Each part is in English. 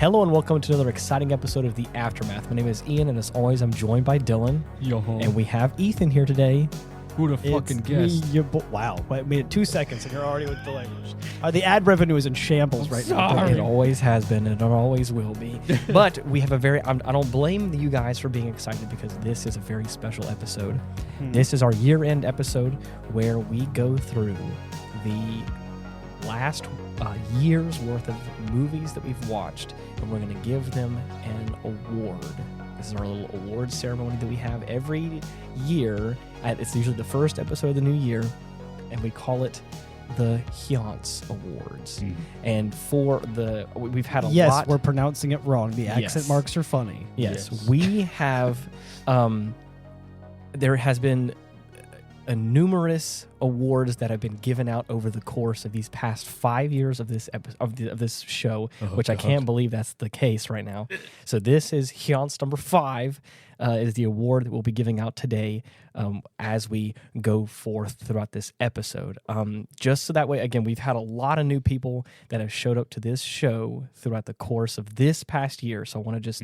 Hello and welcome to another exciting episode of The Aftermath. My name is Ian, and as always, I'm joined by Dylan. Yo-ho. And we have Ethan here today. Who the fucking guessed? Wow. Wait a minute, 2 seconds, and you're already with the language. The ad revenue is in shambles right now. Sorry. It always has been, and it always will be. But we have a very, I don't blame you guys for being excited because this is a very special episode. This is our year-end episode where we go through the last year's worth of movies that we've watched, and we're going to give them an award. This is our little award ceremony that we have every year. It's usually the first episode of the new year, and we call it the Hjönse Awards. And for we've had a lot. Yes, we're pronouncing it wrong. The accent marks are funny. Yes. We have. There has been numerous awards that have been given out over the course of these past 5 years of this of this show, which I can't believe that's the case right now. So this is Hjönse number 5. Is the award that we'll be giving out today as we go forth throughout this episode. Just so that way, again, we've had a lot of new people that have showed up to this show throughout the course of this past year. So I want to just,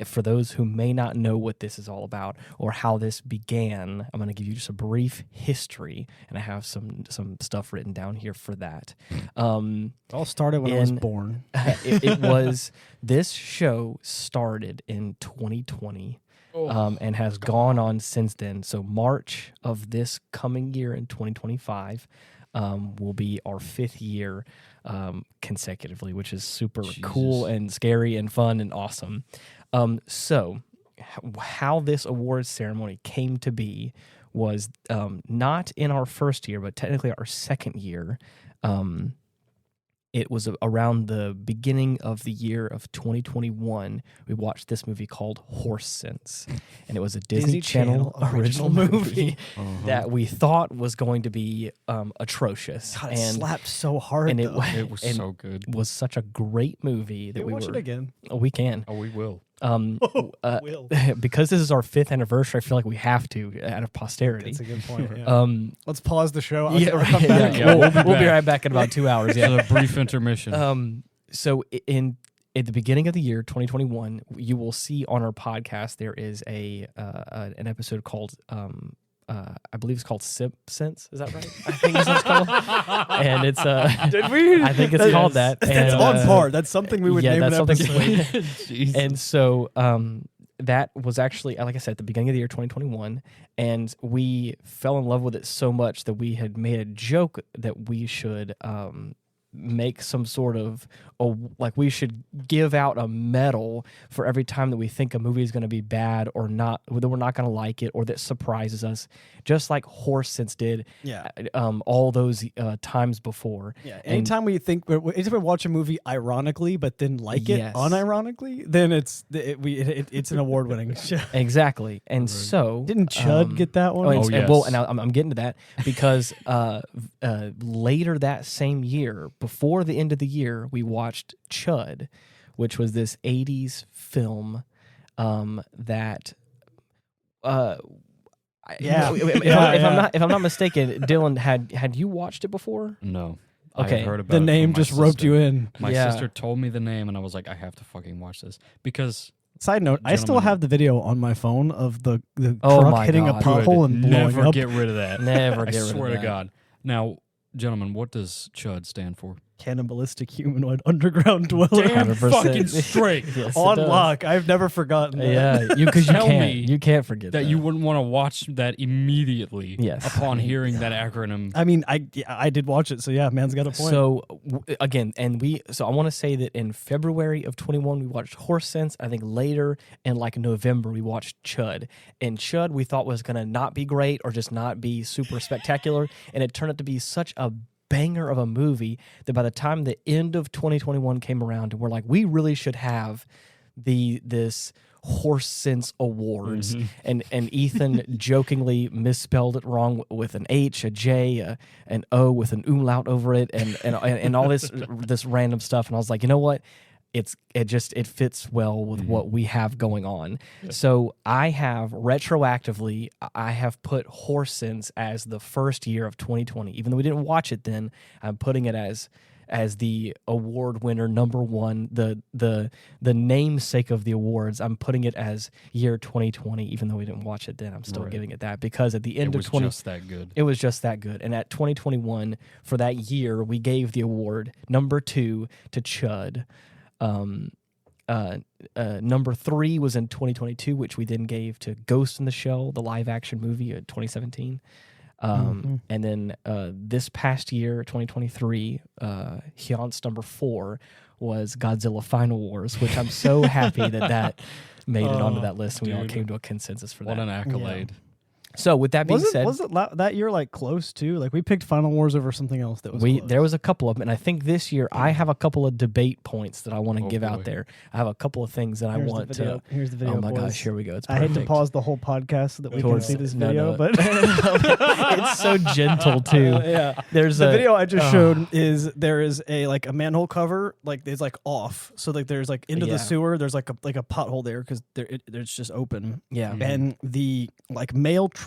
for those who may not know what this is all about or how this began, I'm going to give you just a brief history, and I have some stuff written down here for that. It all started when I was born. It was, this show started in 2020. And has gone on since then. So March of this coming year in 2025 will be our 5th year consecutively, which is super cool and scary and fun and awesome. So how this awards ceremony came to be was not in our first year, but technically our second year. It was around the beginning of the year of 2021. We watched this movie called Horse Sense, and it was a Disney Channel original movie that we thought was going to be atrocious. God, it slapped so hard, and it was so good. It was such a great movie that we watch it again. Oh, we can. Oh, we will. Because this is our 5th anniversary, I feel like we have to out of posterity. That's a good point. Yeah. Let's pause the show. We'll be right back in about 2 hours. Yeah, a brief intermission. So at the beginning of the year 2021, you will see on our podcast there is an episode called I believe it's called Sip Sense. Is that right? I think that's what it's called. And it's Did we? I think it's called that. That's on par. That's something we would name an episode. And so that was actually, like I said, at the beginning of the year 2021, and we fell in love with it so much that we had made a joke that we should make some sort of, like we should give out a medal for every time that we think a movie is going to be bad or not, that we're not going to like it or that surprises us, just like Horse Sense did all those times before. Yeah. Anytime we watch a movie ironically but then like it unironically, then it's an award-winning show. Exactly. And so didn't Chud get that one? And I'm getting to that because later that same year, before the end of the year, we watched Chud, which was this 80s film that if I'm not mistaken, Dylan, had you watched it before? No. Okay. I heard about the name just roped you in. My sister told me the name, and I was like, I have to fucking watch this because. Side note: I still have the video on my phone of the truck hitting a pothole and blowing up. Never get rid of that. Never get rid of that. I swear to God. Now, gentlemen, what does CHUD stand for? Cannibalistic Humanoid Underground Dweller. Damn fucking straight. Yes, on lock. I've never forgotten that. Yeah, because you can't forget that. You wouldn't want to watch that immediately upon hearing that acronym. I mean, I did watch it, so yeah, man's got a point. So again, so I want to say that in February of 21 we watched Horse Sense. I think later in like November we watched Chud. And Chud we thought was going to not be great or just not be super spectacular, and it turned out to be such a banger of a movie that by the time the end of 2021 came around, and we're like, we really should have this Horse Sense Awards, and Ethan jokingly misspelled it wrong with an H, a J, an O with an umlaut over it, and all this random stuff. And I was like, you know what? It fits well with what we have going on. Yeah. So I have retroactively put Horse Sense as the first year of 2020. Even though we didn't watch it then, I'm putting it as as the award winner number one, the namesake of the awards. I'm putting it as year 2020, even though we didn't watch it then. I'm still giving it that because at the end of 20, just that good. It was just that good. And at 2021, for that year, we gave the award number 2 to Chud. Number 3 was in 2022, which we then gave to Ghost in the Shell, the live action movie in 2017. And then this past year, 2023, Hjönse number 4 was Godzilla Final Wars, which I'm so happy that made it onto that list. And we all came to a consensus for that. What an accolade. Yeah. So with that being said, was it that year like close too? Like we picked Final Wars over something else that was close. There was a couple of them, and I think this year I have a couple of debate points that I want to give out there. I have a couple of things that I want to. Here's the video. Oh my boys. gosh, here we go. It's I perfect. hate to pause the whole podcast so that we can see this video, but it's so gentle too. Yeah, there's the video I just showed is there is a manhole cover like it's like off, so like there's like into the sewer. There's like a pothole there because it's just open. Yeah, and the like mail truck.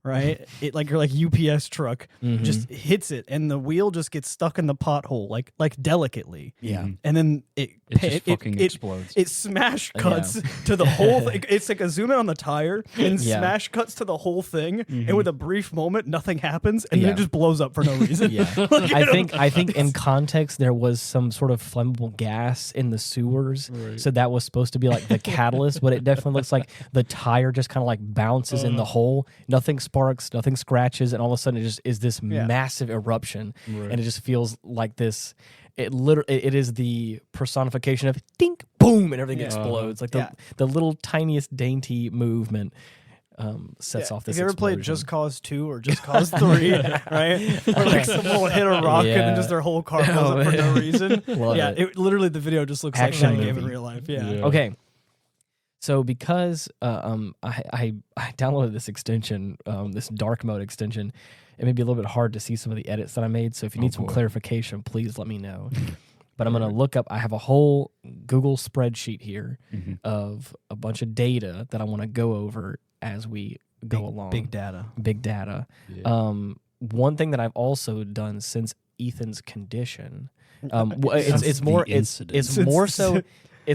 Right, it like your UPS truck just hits it, and the wheel just gets stuck in the pothole like delicately. Yeah, and then it fucking explodes. It smash cuts to the whole thing. It's like a zoom in on the tire and smash cuts to the whole thing, and with a brief moment, nothing happens, and then it just blows up for no reason. Yeah, I think in context there was some sort of flammable gas in the sewers, so that was supposed to be like the catalyst, but it definitely looks like the tire just kind of like bounces in the hole. Nothing sparks, nothing scratches, and all of a sudden it just is this massive eruption, and it just feels like this. It is the personification of dink, boom, and everything explodes. Like the little tiniest dainty movement sets off this. Have you ever explosion. played Just Cause 2 or Just Cause 3, right? Where like someone will hit a rock and then just their whole car blows up for no reason. It literally the video just looks like that game in real life. Yeah. Okay. So because I downloaded this extension, this dark mode extension, it may be a little bit hard to see some of the edits that I made. So if you need some clarification, please let me know. But I'm going to look up. I have a whole Google spreadsheet here of a bunch of data that I want to go over as we go along. Big data. Yeah. One thing that I've also done since Ethan's condition, it's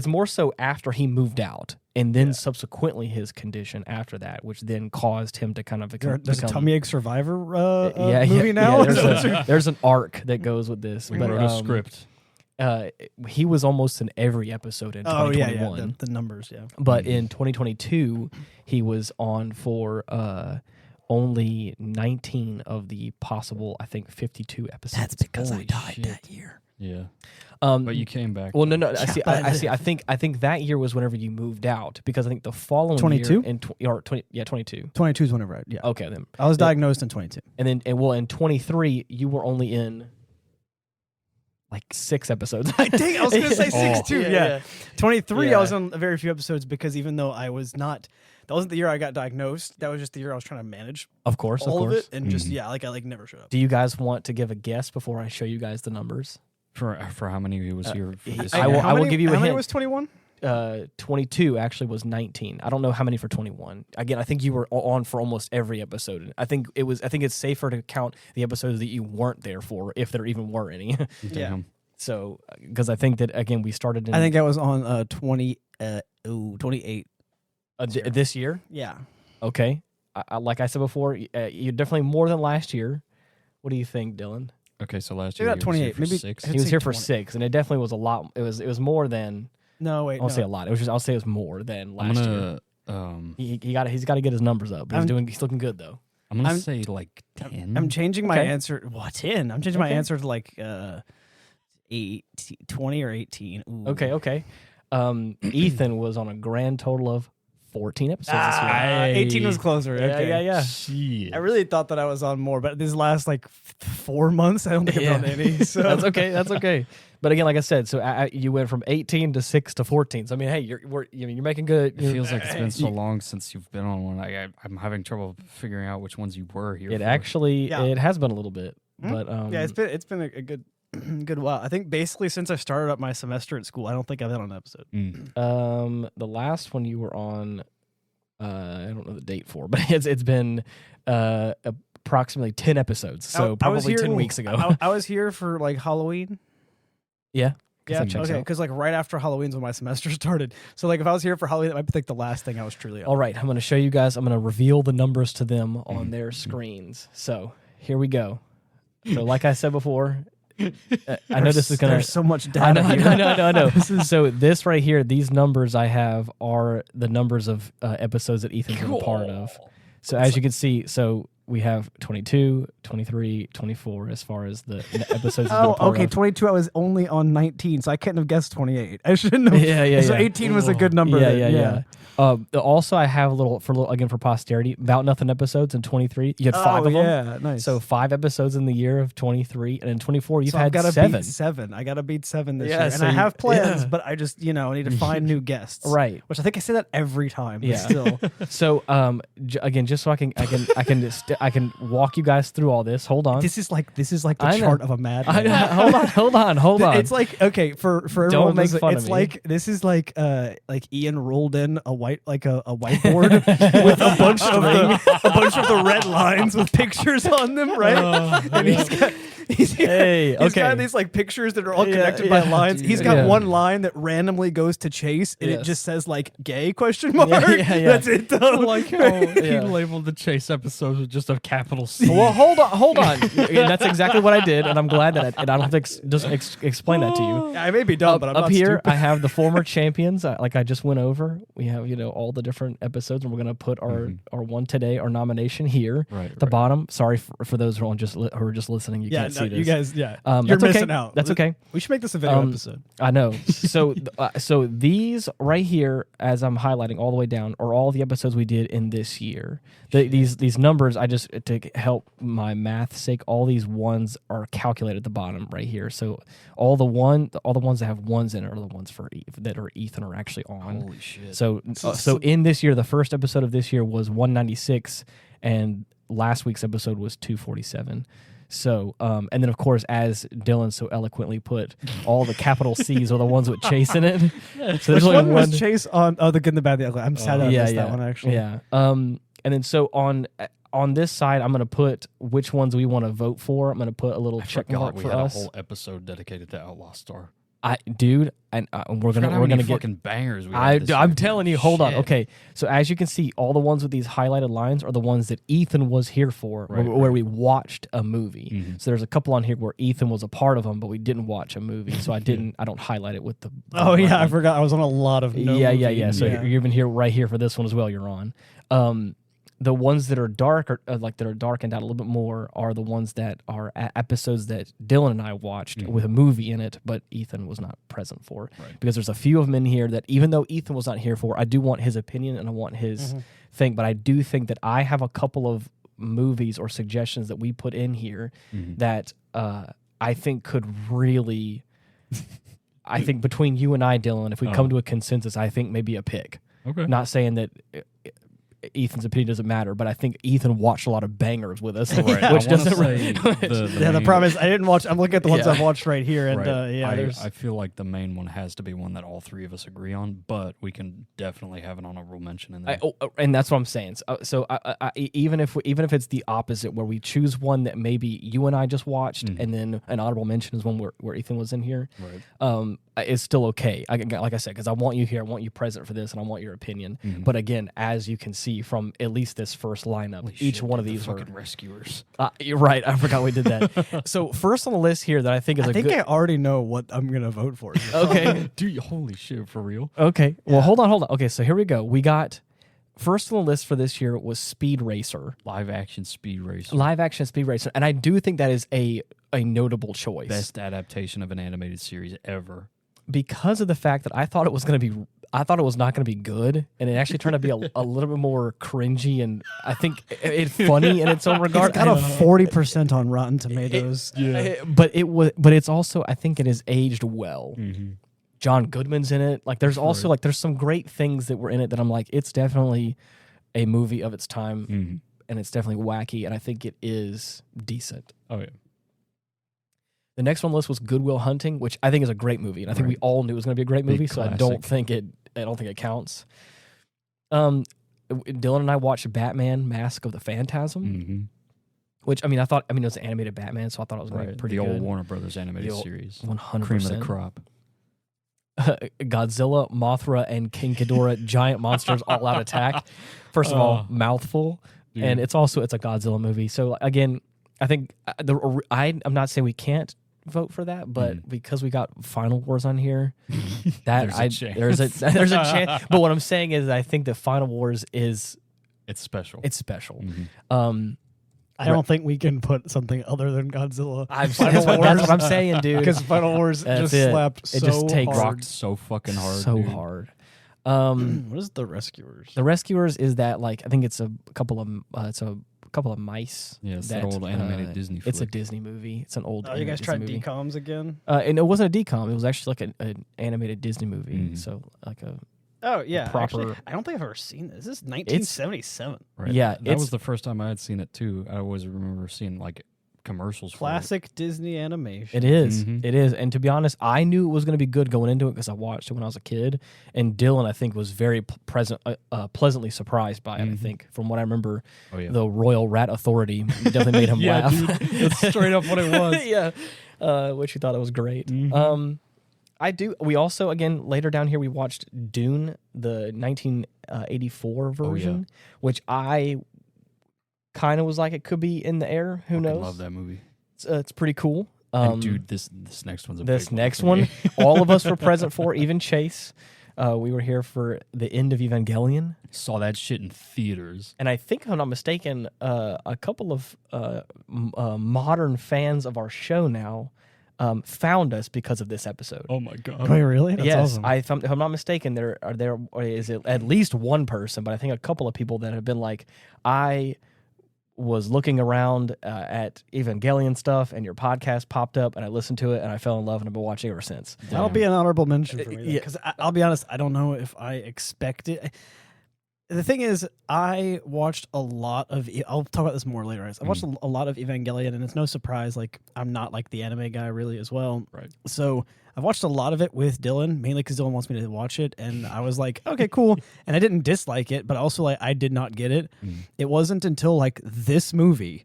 more so after he moved out, and then subsequently his condition after that, which then caused him to kind of become. There's a tummy ache survivor movie now. There's an arc that goes with this. We wrote a script. He was almost in every episode in 2021. The numbers, But in 2022, he was on for only 19 of the possible, I think, 52 episodes. That's because I died that year. Yeah. But you came back. Well, no. I see. I think that year was whenever you moved out, because I think the following 22? year, 22. 22 is whenever Okay, then I was diagnosed in 22, and then in 23 you were only in like 6 episodes. I was gonna say 6 too. Yeah. 23 Yeah. I was on a very few episodes because even though I was not, that wasn't the year I got diagnosed. That was just the year I was trying to manage of course of it, and just I never showed up. Do you guys want to give a guess before I show you guys the numbers? For how many was your? I will give you a hint. How many was 21? 22 actually was 19. I don't know how many for 21. Again, I think you were on for almost every episode. I think it's safer to count the episodes that you weren't there for, if there even were any. Damn. So, because I think that again we started in. I think I was on 28. This year. Yeah. Okay. Like I said before, you're definitely more than last year. What do you think, Dylan? Okay, so last year got 28. Maybe 6. He was here for 6, and it definitely was a lot. It was more than. No, wait. I won't say a lot. I'll say it was more than last year. He's got to get his numbers up. He's looking good though. I'm gonna say like 10. I'm changing my answer. 10. I'm changing my answer to like 20 or 18. Ooh. Okay. Ethan was on a grand total of 14 episodes this year. 18 was closer. Okay. Yeah. Shit. I really thought that I was on more, but these last like 4 months, I don't think I've done any. So. That's okay. But again, like I said, so you went from 18 to 6 to 14. So I mean, hey, you're making good. It feels like it's been so long since you've been on one. I'm having trouble figuring out which ones you were here. It has been a little bit, but it's been a good while. I think basically since I started up my semester at school, I don't think I've been on an episode. The last one you were on, I don't know the date for, but it's been approximately 10 episodes. So probably 10 weeks ago. I was here for like Halloween. Yeah. Yeah, okay, because like right after Halloween's when my semester started. So like if I was here for Halloween, that might be like the last thing I was truly on. All right, I'm going to show you guys. I'm going to reveal the numbers to them on their screens. So here we go. So like I said before, I know this is going to... There's so much data I know. So this right here, these numbers I have are the numbers of episodes that Ethan's been a part of. So as you can see, so we have 22, 23, 24 as far as the episodes. Okay, 22. I was only on 19, so I couldn't have guessed 28. I shouldn't have. Yeah. So 18 was a good number. Yeah. Also, I have a little for posterity, About Nothing episodes in 23. You had 5 of them. Yeah, nice. So 5 episodes in the year of 23, and in 24 you've had gotta 7. Beat 7. I gotta beat 7 this year, and I have plans, but I just I need to find new guests. Right. Which I think I say that every time. Yeah. Still. So again, just so I can walk you guys through all this. Hold on. This is like the chart of a madman. Hold on. It's like, okay, for everyone, don't make fun of it's me. like this is like Ian rolled in a whiteboard with a bunch of the red lines with pictures on them, right? And he's got these like pictures that are all connected by lines. He's got one line that randomly goes to Chase, and it just says like "gay?" ? That's it though. I like how he labeled the Chase episodes with just a capital C. Well, hold on. That's exactly what I did, and I'm glad that I don't have to explain that to you. I may be dumb, but I'm up not here. stupid. I have the former champions, like I just went over. We have all the different episodes, and we're gonna put our one today, our nomination here. Right, at the bottom. Sorry for those who are just listening. You can't see this. You guys, you're missing out. That's okay. We should make this a video episode. I know. So these right here, as I'm highlighting all the way down, are all the episodes we did in this year. These numbers, I just to help my math's sake, all these ones are calculated at the bottom right here. So all the ones that have ones in it are the ones that are Ethan are actually on. Holy shit! So in this year, the first episode of this year was 196, and last week's episode was 247. So, and then of course, as Dylan so eloquently put, all the capital C's are the ones with Chase in it. So there's Which only one was Chase on? Oh, the Good, the Bad, the Ugly. I'm sad I missed that one actually. Yeah. And then so on this side, I'm going to put which ones we want to vote for. I'm going to put a little check mark for us. We had a whole episode dedicated to Outlaw Star. We're gonna get fucking bangers. I'm telling you. Hold on. Okay, so as you can see, all the ones with these highlighted lines are the ones that Ethan was here for, where we watched a movie. Mm-hmm. So there's a couple on here where Ethan was a part of them, but we didn't watch a movie. So I don't highlight it with the. I forgot. I was on a lot of. Yeah. So you're even here right here for this one as well. You're on. The ones that are dark, that are darkened out a little bit more, are the ones that are episodes that Dylan and I watched with a movie in it, but Ethan was not present for. Right. Because there's a few of them in here that, even though Ethan was not here for, I do want his opinion and I want his thing. But I do think that I have a couple of movies or suggestions that we put in here that I think could really, I think between you and I, Dylan, if we come to a consensus, I think maybe a pick. Okay. Not saying that Ethan's opinion doesn't matter, but I think Ethan watched a lot of bangers with us, which doesn't really. The problem is I didn't watch. I'm looking at the ones I've watched right here, and I feel like the main one has to be one that all three of us agree on, but we can definitely have an honorable mention in there. And that's what I'm saying. So even if it's the opposite, where we choose one that maybe you and I just watched, and then an honorable mention is one where Ethan was in here. Right. It's still okay. Like I said, because I want you here, I want you present for this, and I want your opinion. But again, as you can see from at least this first lineup, each one of these are fucking rescuers. You're right. I forgot we did that. So first on the list here that I think is I already know what I'm gonna vote for. Okay. Dude, holy shit, for real? Okay. Well, hold on. Okay, so here we go. We got first on the list for this year was Speed Racer. Live action Speed Racer. And I do think that is a notable choice. Best adaptation of an animated series ever. Because of the fact that I thought it was not going to be good, and it actually turned out to be a little bit more cringy, and I think it's funny in its own regard. It's got a 40% on Rotten Tomatoes. But it's also, I think it has aged well. John Goodman's in it. Like there's also there's some great things that were in it that I'm like, it's definitely a movie of its time, and it's definitely wacky, and I think it is decent. Oh yeah. The next one on the list was Good Will Hunting, which I think is a great movie, and I think we all knew it was going to be a great movie, Big so classic. I don't think it counts. Dylan and I watched Batman: Mask of the Phantasm, which I mean it was an animated Batman, so I thought it was going to be pretty the good. old Warner Brothers animated The old- series. 100%. Cream of the crop. Godzilla, Mothra, and King Ghidorah, giant monsters, all out attack. First of all, mouthful, Dude. and it's a Godzilla movie. So again, I think I'm not saying we can't vote for that, but because we got Final Wars on here, that there's a chance. But what I'm saying is, I think that Final Wars is it's special. It's special. I don't think we can put something other than Godzilla. That's what I'm saying, dude. Because Final Wars just slapped it so just takes hard. rocked so fucking hard. So dude. hard. What is The Rescuers? The Rescuers is that I think it's a couple of mice. Yeah, it's that old animated Disney flick. It's a Disney movie. It's an old. Oh, you guys tried Disney movie. DComs again? And it wasn't a DCOM. It was actually an animated Disney movie. So like a. Oh yeah, proper. Actually, I don't think I've ever seen this. This is 1977. Right. Yeah, that was the first time I had seen it too. I always remember seeing commercials. Classic Disney animation. It is. It is. And to be honest, I knew it was going to be good going into it because I watched it when I was a kid. And Dylan, I think, was very pleasantly surprised by it. I think, from what I remember, the Royal Rat Authority definitely made him laugh. Dude, that's straight up what it was. Yeah, which he thought it was great. I do. We also, again, later down here, we watched Dune, the 1984 version, which I kind of was like, it could be in the air. Who knows? I love that movie. It's pretty cool. And dude, this next one's a this big next one. one, all of us were present for, even Chase. We were here for the end of Evangelion. Saw that shit in theaters. And I think, if I'm not mistaken, a couple of modern fans of our show now found us because of this episode. Oh my god! Wait, really? That's yes, awesome. if I'm not mistaken, there is at least one person, but I think a couple of people that have been like, I was looking around at Evangelion stuff, and your podcast popped up, and I listened to it, and I fell in love, and I've been watching ever since. That'll be an honorable mention for me. Because I'll be honest, I don't know if I expect it. The thing is, I watched a lot of. I'll talk about this more later. I watched a lot of Evangelion, and it's no surprise. I'm not the anime guy really as well. Right. So I've watched a lot of it with Dylan, mainly because Dylan wants me to watch it, and I was like, okay, cool. And I didn't dislike it, but also I did not get it. It wasn't until this movie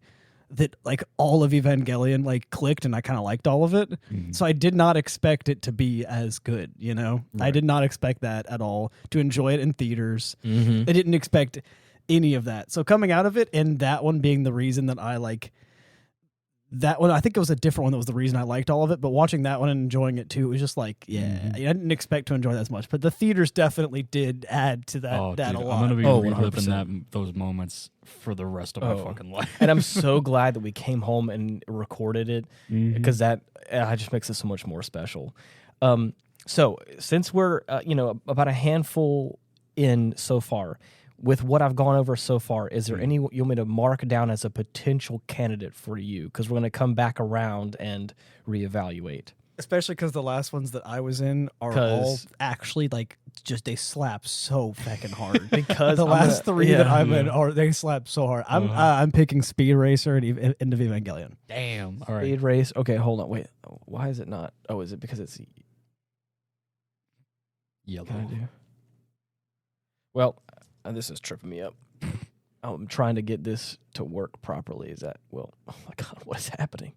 that all of Evangelion clicked, and I kind of liked all of it. So I did not expect it to be as good, Right. I did not expect that at all, to enjoy it in theaters. I didn't expect any of that. So coming out of it, and that one being the reason that I that one, I think it was a different one that was the reason I liked all of it, but watching that one and enjoying it too, it was just I didn't expect to enjoy that as much, but the theaters definitely did add to that, a lot. I'm going to be reliving 100%. those moments for the rest of my fucking life. And I'm so glad that we came home and recorded it, because that just makes it so much more special. So since we're about a handful in so far, with what I've gone over so far, is there any you want me to mark down as a potential candidate for you? Because we're going to come back around and reevaluate. Especially because the last ones that I was in are all actually they slap so fucking hard. Because the last three that I'm in they slap so hard. I'm picking Speed Racer and End of Evangelion. Damn. All right. Speed Race. Okay, hold on. Wait. Why is it not? Oh, is it because it's yellow? Well, this is tripping me up. I'm trying to get this to work properly. Is that, oh my God, what is happening?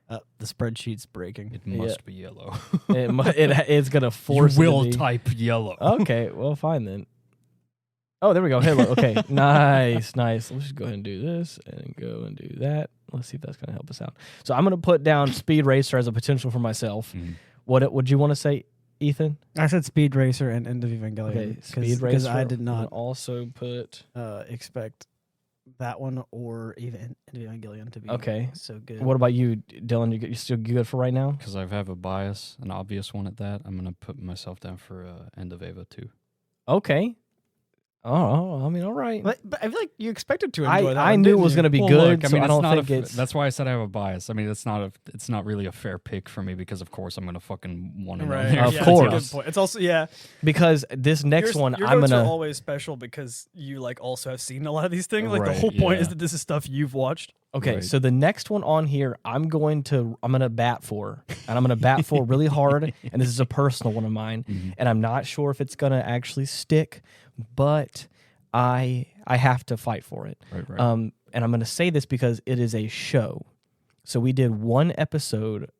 The spreadsheet's breaking. It must be yellow. It's going to force you will it to be. type yellow. Okay, well, fine then. Oh, there we go. Hey, look. Okay, nice. Let's just go ahead and do this and go and do that. Let's see if that's going to help us out. So I'm going to put down Speed Racer as a potential for myself. What would you want to say, Ethan? I said Speed Racer and End of Evangelion. Okay, Speed Racer. Because I did not also put expect that one or even End of Evangelion to be so good. What about you, Dylan? You still good for right now? Because I have a bias, an obvious one at that. I'm going to put myself down for End of Eva too. Okay. Oh, I mean, all right. But I feel like you expected to enjoy that. I knew it was going to be good, look, so I don't think it's... That's why I said I have a bias. I mean, it's not really a fair pick for me because, of course, I'm going to fucking want to know. Right. Of course. That's a good point. It's also, because this next one, your I'm notes going are to... always special because you also have seen a lot of these things. The Right, whole point is that this is stuff you've watched. Okay, Right. so the next one on here, I'm going to bat for, and I'm going to bat for really hard, and this is a personal one of mine, and I'm not sure if it's going to actually stick, but I have to fight for it. Right. And I'm going to say this because it is a show. So we did one episode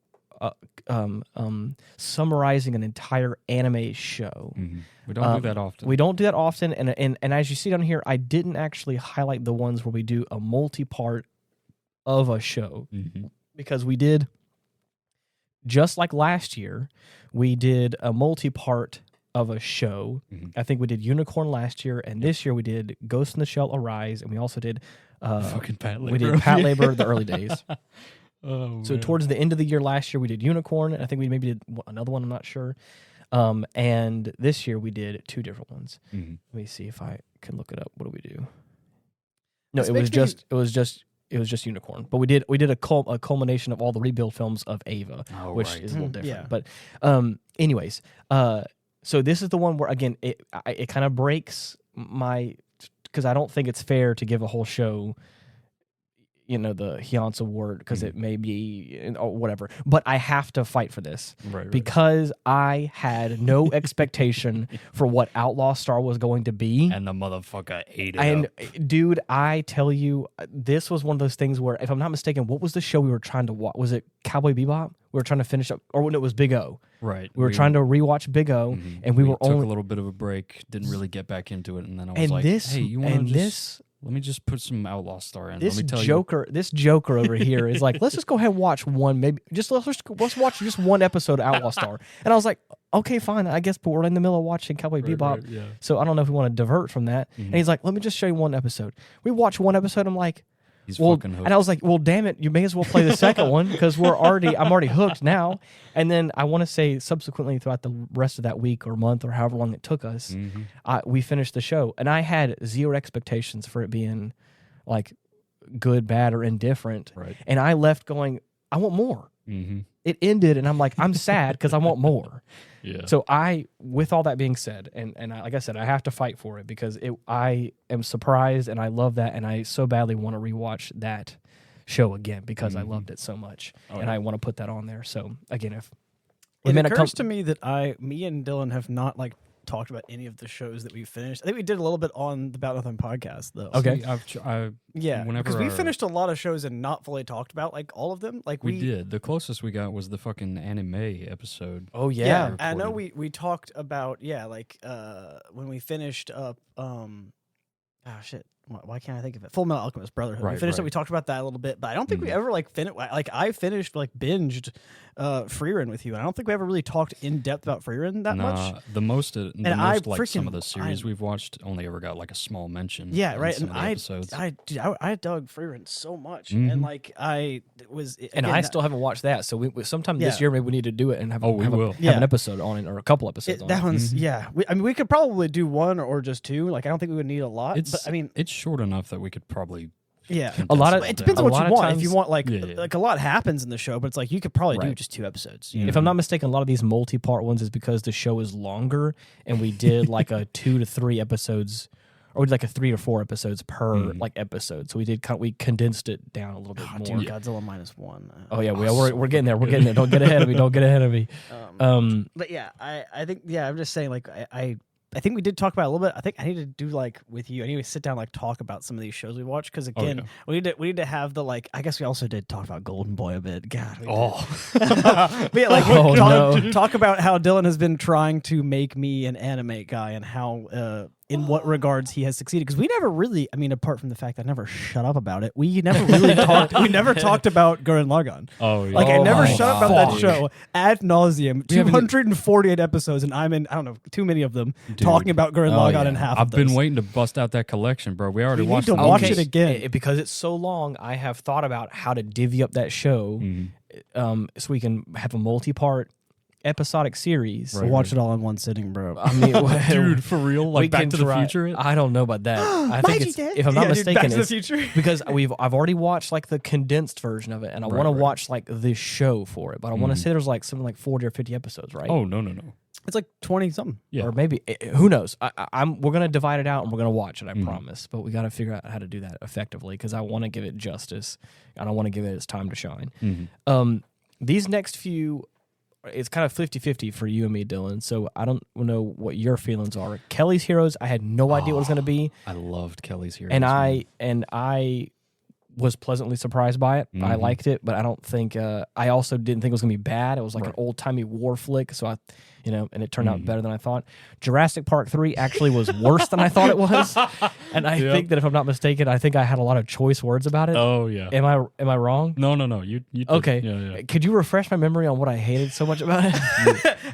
summarizing an entire anime show. Mm-hmm. We don't do that often. We don't do that often, and as you see down here, I didn't actually highlight the ones where we do a multi-part of a show because we did, just like last year, we did a multi-part of a show. I think we did Unicorn last year, and this year we did Ghost in the Shell Arise, and we also did fucking Pat Labor. we did Pat Labor the early days. Oh, So man. towards the end of the year last year, we did Unicorn. I think we maybe did another one. I'm not sure. And this year we did two different ones. Let me see if I can look it up. What do we do? No, This it makes was just Unicorn. But we did a culmination of all the rebuild films of Ava, which is a little different. Yeah. But anyways, so this is the one where again it kind of breaks my, because I don't think it's fair to give a whole show, the Hjönse Award, because it may be or whatever. But I have to fight for this because I had no expectation for what Outlaw Star was going to be. And the motherfucker ate it And up. dude, I tell you, this was one of those things where, if I'm not mistaken, what was the show we were trying to watch? Was it Cowboy Bebop? We were trying to finish up, or no, it was Big O. Right. We were trying to rewatch Big O, and we were took only a little bit of a break, didn't really get back into it, and then I was and like, this hey, you want to this. let me just put some Outlaw Star in. This Let me tell Joker, over here is like, let's just go ahead and watch one. Maybe let's watch just one episode of Outlaw Star. And I was like, okay, fine, I guess. But we're in the middle of watching Cowboy Bebop, yeah. so I don't know if we want to divert from that. And he's like, let me just show you one episode. We watch one episode. I'm like, He's well, fucking hooked. and I was like, well, damn it, you may as well play the second one because I'm already hooked now. And then I want to say subsequently throughout the rest of that week or month or however long it took us, we finished the show, and I had zero expectations for it being like good, bad, or indifferent. Right. And I left going, I want more. It ended, and I'm like, I'm sad because I want more. Yeah. So with all that being said, and like I said, I have to fight for it because I am surprised, and I love that, and I so badly want to rewatch that show again because I loved it so much, and I want to put that on there. So again, if it occurs to me that me and Dylan have not talked about any of the shows that we finished. I think we did a little bit on the About Nothing podcast though. Okay. Yeah, whenever because we finished a lot of shows and not fully talked about all of them. We did. The closest we got was the fucking anime episode. Oh yeah. I know we talked about when we finished up shit. Why can't I think of it? Full Metal Alchemist Brotherhood. We finished it. We talked about that a little bit, but I don't think we ever finished. I finished binged Freerun with you, and I don't think we ever really talked in depth about Freerun that much. The most some of the series we've watched only ever got a small mention. Yeah, right. Some And of the episodes. I dug Freerun so much, and I was. And I still haven't watched that, so we sometime this year maybe we need to do it and have an episode on it or a couple episodes on it. That one's we could probably do one or just two. I don't think we would need a lot. But I mean, it's short enough that we could probably. Yeah, a lot of it depends on what you want. If you want a lot happens in the show, but it's you could probably do just 2 episodes. If I'm not mistaken, a lot of these multi-part ones is because the show is longer, and we did a 2 to 3 episodes, or we did 3 or 4 episodes per episode. So we condensed it down a little bit more. Dude, Godzilla -1. Oh yeah, we're getting there. We're getting there. Don't get ahead of me. Don't get ahead of me. But yeah, I think I'm just saying I think we did talk about it a little bit. I think I need to do with you. I need to sit down talk about some of these shows we watched because again, we need to have the I guess we also did talk about Golden Boy a bit. God. But yeah, talk about how Dylan has been trying to make me an anime guy and how in what regards he has succeeded, because we never really, apart from the fact that I never shut up about it, we never really talked about Gurren Lagann. Oh yeah. I never shut up about that show ad nauseum. 248 episodes, and I'm in, I don't know, too many of them, talking about Gurren Lagann and half I've of those. been waiting to bust out that collection, bro. We already watched need to them. watch it again. Because it's so long, I have thought about how to divvy up that show so we can have a multi-part episodic series. We'll watch it all in one sitting, bro. I mean, dude, for real? Back to the Future? I don't know about that. I think it's, if I'm not mistaken, Back to the Future. because I've already watched the condensed version of it, and I want to watch the show for it. But I want to say there's something 40 or 50 episodes, right? Oh no. It's 20 something. Yeah. Or maybe who knows? We're gonna divide it out and we're gonna watch it. I promise. But we got to figure out how to do that effectively because I want to give it justice and I want to give it its time to shine. These next few it's kind of 50-50 for you and me, Dylan. So I don't know what your feelings are. Kelly's Heroes, I had no idea what it was going to be. I loved Kelly's Heroes. And I was pleasantly surprised by it. I liked it, but I don't think I also didn't think it was gonna be bad. It was like an old timey war flick, so and it turned out better than I thought. Jurassic Park 3 actually was worse than I thought it was, and I think that if I'm not mistaken, I think I had a lot of choice words about it. Oh yeah. Am I wrong? No. You did. Okay. Yeah. Could you refresh my memory on what I hated so much about it?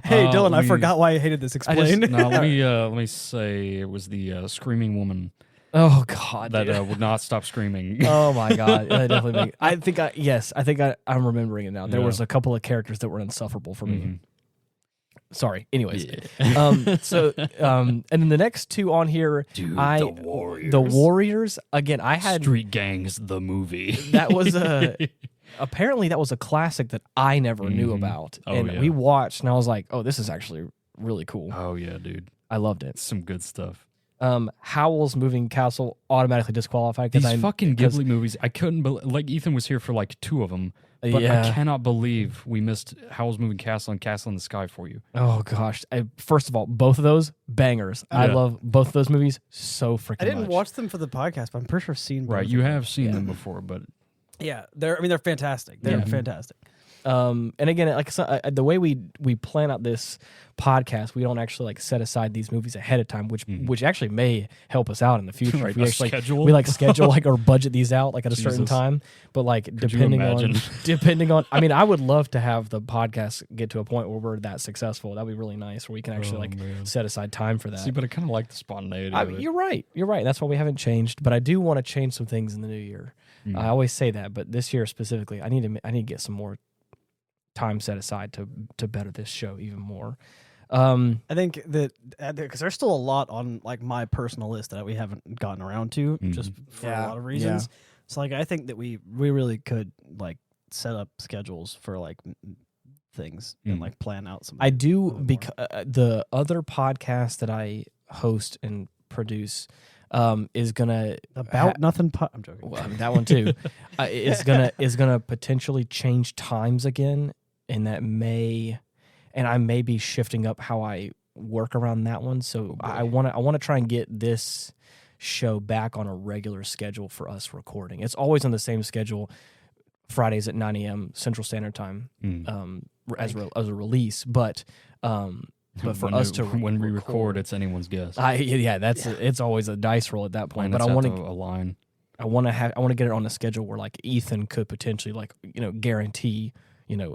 Hey, Dylan, I forgot why I hated this. Explain. let me say it was the screaming woman. Oh God, that would not stop screaming. Oh my God, that definitely. I think I'm remembering it now. There was a couple of characters that were insufferable for me. Sorry. Anyways, and then the next two on here, the Warriors. Again, I had Street Gangs the movie. That was apparently that was a classic that I never knew about, we watched, and I was like, oh, this is actually really cool. Oh yeah, dude, I loved it. Some good stuff. Howl's Moving Castle automatically disqualified. These fucking Ghibli movies, I couldn't believe. Like Ethan was here for like 2 of them, but I cannot believe we missed Howl's Moving Castle and Castle in the Sky for you. Oh gosh! First of all, both of those bangers. I love both of those movies so freaking much. I didn't watch them for the podcast, but I'm pretty sure I've seen. Right, you have seen them before, but yeah, they're fantastic. They're fantastic. And again, like the way we plan out this podcast, we don't actually like set aside these movies ahead of time, which actually may help us out in the future. Right, we schedule like or budget these out like at a certain time. But like depending on, I mean, I would love to have the podcast get to a point where we're that successful. That'd be really nice, where we can actually set aside time for that. See, but I kind of like the spontaneity. Of it. You're right. That's why we haven't changed. But I do want to change some things in the new year. I always say that, but this year specifically, I need to get some more time set aside to better this show even more. I think that because there's still a lot on like my personal list that we haven't gotten around to, just for a lot of reasons. So like I think that we really could like set up schedules for like things and like plan out some. I do because the other podcast that I host and produce is gonna nothing. I'm joking. Well, that one too is gonna potentially change times again, and that I may be shifting up how I work around that one. So I want to try and get this show back on a regular schedule for us recording. It's always on the same schedule, Fridays at 9 a.m. Central Standard Time, as a release, but for us to when we record, it's anyone's guess. It's always a dice roll at that point. But I want to align. I want to get it on a schedule where like Ethan could potentially guarantee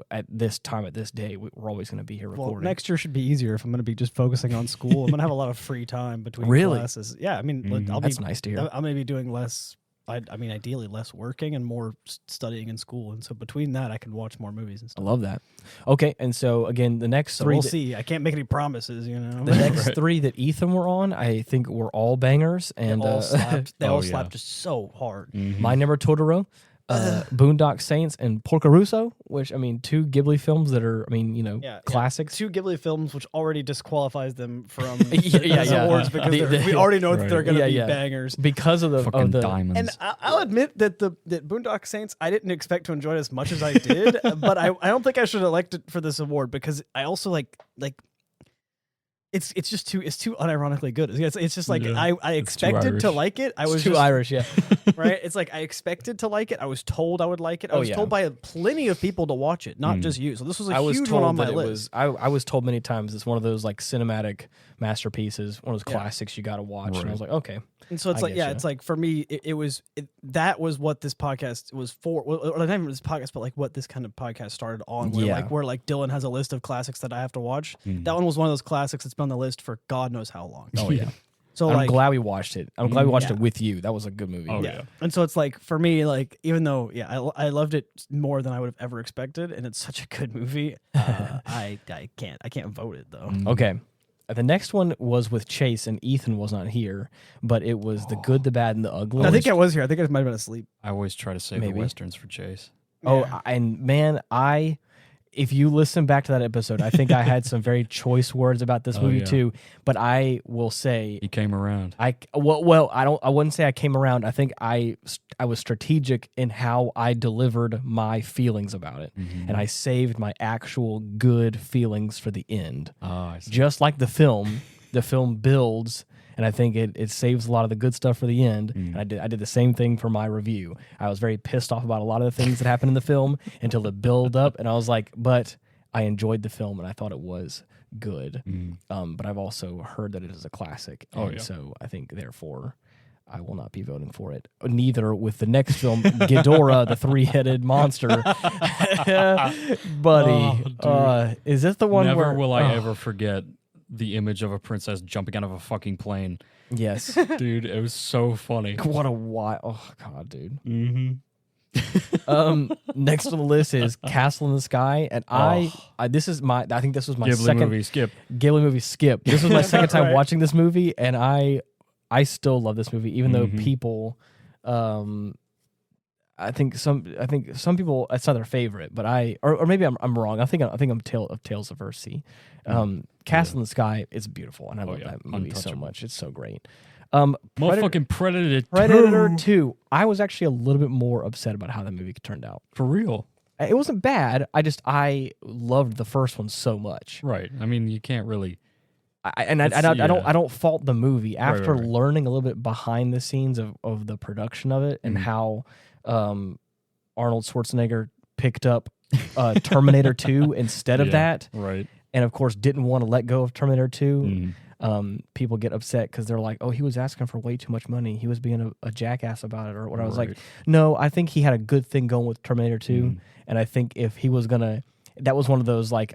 at this time at this day we're always going to be here recording. Well, next year should be easier if I'm going to be just focusing on school. I'm going to have a lot of free time between classes. Yeah, I mean, that's nice to hear. I'm going to be doing less. I mean, ideally less working and more studying in school, and so between that, I can watch more movies and stuff. I love that. Okay, and so again, the next three. We'll see. I can't make any promises, The next 3 that Ethan were on, I think were all bangers, and they all slapped. They all slapped just so hard. My Neighbor Totoro, Boondock Saints, and Porco Rosso, which 2 Ghibli films that are classics. 2 Ghibli films, which already disqualifies them from awards because we already know that they're going to be bangers because of the fucking diamonds. And I'll admit that that Boondock Saints, I didn't expect to enjoy it as much as I did, but I don't think I should have elected for this award because I also like. It's just too unironically good. It's just like I expected to like it. I was too Irish, right. It's like I expected to like it. I was told I would like it. I was told by plenty of people to watch it, not just you. So this was a huge one on my list. I was told many times it's one of those like cinematic masterpieces, one of those classics you got to watch. Right. And I was like, okay. And so it's it's like for me, that was what this podcast was for. Or not even this podcast, but like what this kind of podcast started on. Where Dylan has a list of classics that I have to watch. That one was one of those classics that's been on the list for God knows how long. Oh yeah. So I'm glad we watched it. I'm glad we watched it with you. That was a good movie. Oh yeah. And so it's like for me, like even though I loved it more than I would have ever expected, and it's such a good movie. I can't vote it though. Okay. The next one was with Chase, and Ethan was not here, but it was The Good, the Bad, and the Ugly. I think I was here. I think I might have been asleep. I always try to save the Westerns for Chase. Oh, and man, if you listen back to that episode, I think I had some very choice words about this movie too. But I will say he came around. I wouldn't say I came around. I think I was strategic in how I delivered my feelings about it, and I saved my actual good feelings for the end. I see. Just like the film builds. And I think it saves a lot of the good stuff for the end. And I did the same thing for my review. I was very pissed off about a lot of the things that happened in the film until it built up. And I was like, but I enjoyed the film and I thought it was good. But I've also heard that it is a classic. And so I think, therefore, I will not be voting for it. Neither with the next film, Ghidorah, the three-headed monster. Buddy, is this the one where... Never will I ever forget the image of a princess jumping out of a fucking plane. Yes. Dude, it was so funny. What a wild... Oh, God, dude. Mm-hmm. Next on the list is Castle in the Sky, and I think this was my Ghibli second movie, Skip. Ghibli movie, Skip. This was my second time watching this movie, and I still love this movie, even though people... I think some people, it's not their favorite, but or maybe I'm wrong. I think I'm Tales of Earthsea. Castle in the Sky is beautiful, and I love that movie so much. It's so great. Motherfucking Predator 2. I was actually a little bit more upset about how that movie turned out. For real. It wasn't bad. I loved the first one so much. Right. I mean, you can't really. I don't fault the movie. After learning a little bit behind the scenes of the production of it and how Arnold Schwarzenegger picked up Terminator 2 instead of that, right? And of course didn't want to let go of Terminator 2. People get upset because they're like, "Oh, he was asking for way too much money. He was being a jackass about it," or what. I was like, "No, I think he had a good thing going with Terminator 2, and I think if he was gonna, that was one of those like,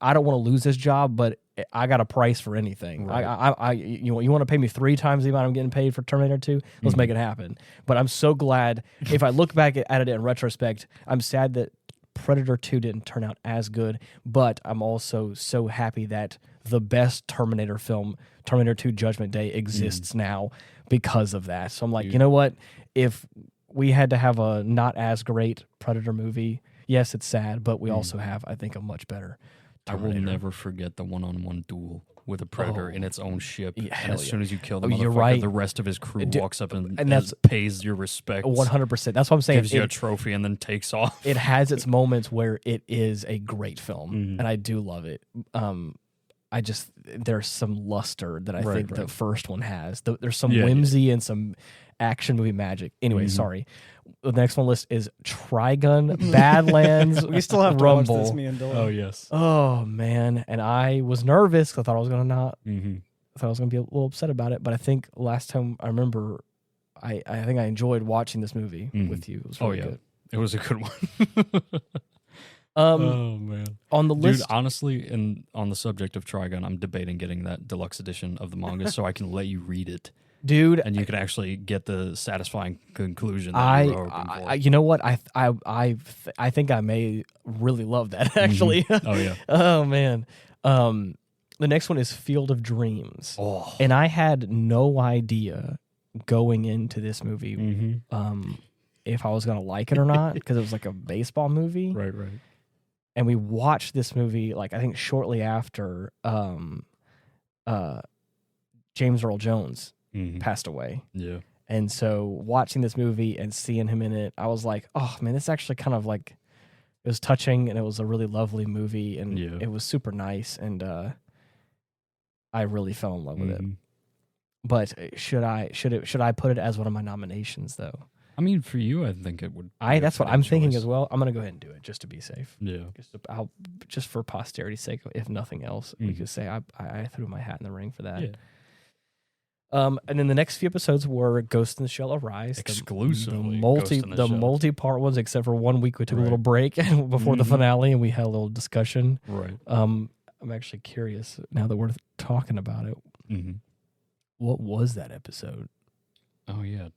I don't want to lose this job, but I got a price for anything. Right. You want to pay me 3 times the amount I'm getting paid for Terminator 2? Let's make it happen." But I'm so glad. If I look back at it in retrospect, I'm sad that Predator 2 didn't turn out as good, but I'm also so happy that the best Terminator film, Terminator 2 Judgment Day, exists now because of that. So I'm like, you know what? If we had to have a not as great Predator movie, yes, it's sad, but we also have, I think, a much better Terminator. I will never forget the one-on-one duel with a Predator in its own ship. Yeah, and as soon as you kill the you're motherfucker, right. the rest of his crew walks up and that's pays your respect. 100%. That's what I'm saying. Gives you a trophy and then takes off. It has its moments where it is a great film, and I do love it. There's some luster that I think the first one has. There's some whimsy and some action movie magic. Anyway, sorry. The next one list is Trigun, Badlands. We still have to Rumble. watch this, me and Dylan. Oh, yes. Oh, man. And I was nervous because I thought I was going to not. Mm-hmm. I thought I was going to be a little upset about it. But I think last time I remember, I think I enjoyed watching this movie with you. It was really good. It was a good one. Oh, man. On the list. Dude, honestly, and on the subject of Trigun, I'm debating getting that deluxe edition of the manga so I can let you read it. Dude, and you can actually get the satisfying conclusion that you were hoping for. You know what? I think I may really love that actually. Oh yeah. Oh man. The next one is Field of Dreams. Oh. And I had no idea going into this movie if I was gonna like it or not because it was like a baseball movie. Right. And we watched this movie like I think shortly after James Earl Jones passed away. Yeah. And so watching this movie and seeing him in it, I was like, oh man, this actually kind of like, it was touching and it was a really lovely movie and it was super nice. And I really fell in love with it. But should I put it as one of my nominations though? I mean, for you, I think it would. That's what I'm thinking as well. I'm going to go ahead and do it just to be safe. Yeah. Just for posterity's sake, if nothing else, we could say I threw my hat in the ring for that. Yeah. And then the next few episodes were Ghost in the Shell Arise. Exclusively the multi-part ones, except for 1 week we took a little break before the finale and we had a little discussion. Right. I'm actually curious, now that we're talking about it, what was that episode? Oh, yeah.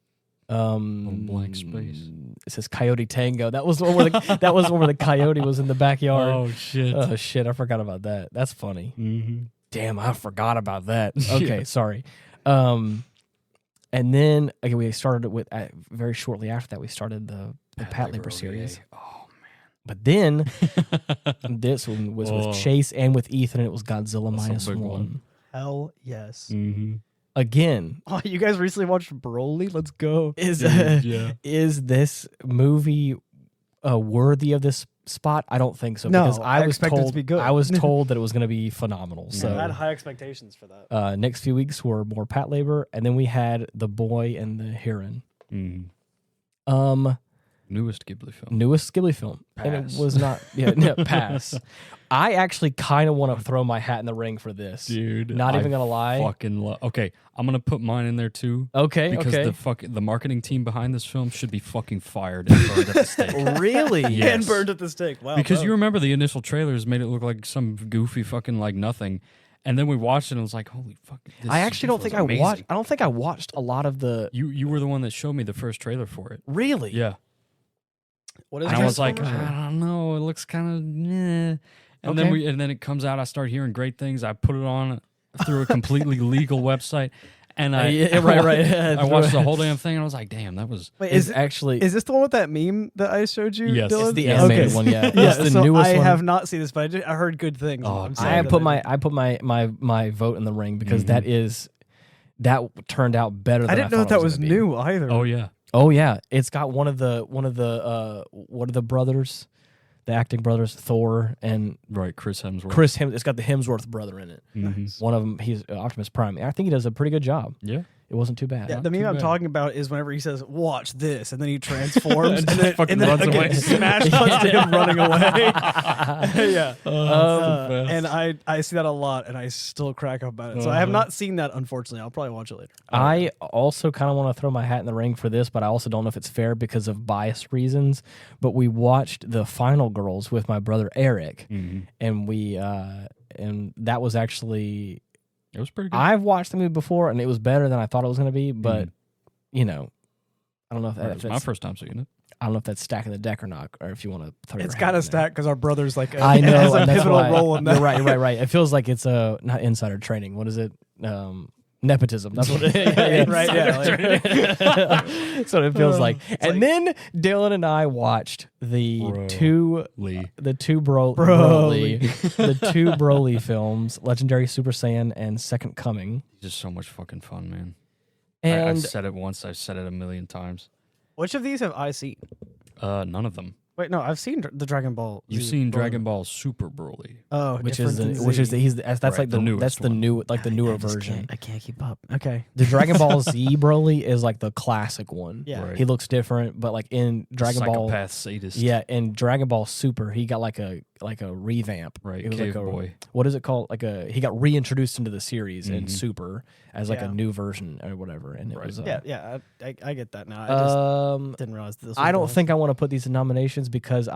On blank space. It says Coyote Tango. That was one where the coyote was in the backyard. Oh, shit. Oh, shit. I forgot about that. That's funny. Damn, I forgot about that. Okay, sorry. And then we started it with very shortly after that we started the Pat Labor series. Oh But then this one was with Chase and with Ethan, and it was Godzilla That's a big -1. one. Hell yes. Mm-hmm. Again, Oh, you guys recently watched Broly? Let's go. is Yeah. is this movie worthy of this spot? I don't think so. No, because I was expect it to told be good. I was told that it was going to be phenomenal. I So had high expectations for that. next few weeks were more Pat Labor, and then we had The Boy and the Heron. Newest Ghibli film. Newest Ghibli film, and it Pass. was not. Pass. I actually kind of want to throw my hat in the ring for this, Dude, Not even gonna lie. Fucking okay, I'm gonna put mine in there too. Okay, Because okay. the marketing team behind this film should be fucking fired and burned at the stake. Really? Yes. And burned at the stake. Wow. Because bro. you remember the initial trailers made it look like some goofy fucking like nothing, and then we watched it and it was like, holy fuck! I actually don't think I watched. I don't think I watched a lot of the. You were the one that showed me the first trailer for it. Really? Yeah. What is And I was like, Transformers? I don't know. It looks kind of, and Okay. then it comes out. I start hearing great things. I put it on through a completely legal website, and I right. I watched the whole damn thing, and I was like, damn, that was Wait, Is actually is this the one with that meme that I showed you? Yes. Dylan? it's the Yeah. animated Okay. one. Yeah, Yeah, it's the so newest I one. have not seen this, but I heard good things. Oh, I'm I sad I that put didn't. my vote in the ring because Mhm. that turned out better. Than I didn't know thought that it was gonna be. new either. oh yeah. Oh yeah, it's got one of the what are the brothers, the acting brothers, Thor and Right, Chris Hemsworth. Chris It's got the Hemsworth brother in it. Mhm. One of them, he's Optimus Prime. I think he does a pretty good job. Yeah. It wasn't too bad. Yeah, Not the meme too I'm bad. talking about is whenever he says, "Watch this," and then he transforms And and, just then, fucking and then runs again, away. smash cuts to him running away. Yeah. the best. And I see that a lot, and I still crack up about it. So I have not seen that, unfortunately. I'll probably watch it later. I also kind of want to throw my hat in the ring for this, but I also don't know if it's fair because of bias reasons. But we watched The Final Girls with my brother Eric, Mhm. and and that was actually It was pretty good. I've watched the movie before, and it was better than I thought it was going to be. But I don't know if, It was my that's first time seeing it. I don't know if that's stacking the deck or not, or if you want to throw. It's your got hat to in there. stack because our brother's like I know, has a and that's pivotal why- role in that. You're right. It feels like it's a not insider training. What is it? Nepotism. That's what it is. Yeah, right, yeah, That's what it feels like. And then Dylan and I watched the Bro. two Lee. the Broly. two Broly films, Legendary Super Saiyan and Second Coming. Just so much fucking fun, man. And I've said it once. I've said it a million times. Which of these have I seen? None of them. Wait, no, I've seen the Dragon Ball. You've Z seen Broly. Dragon Ball Super Broly. Oh, which is different than that's Z. like Right, the the newest that's the one. new like the newer I just version. can't- I can't keep up. Okay. The Dragon Ball Z Broly is like the classic one. Yeah. Right. He looks different, but like in Dragon Ball, Psychopath sadist. yeah, in Dragon Ball Super, he got like a revamp. Right, It was Cave like a, Boy. What is it called? He got reintroduced into the series in Mhm. Super as like Yeah. a new version or whatever, and it Right. was Yeah, I get that now. I just didn't realize this. I don't think I want to put these in nominations because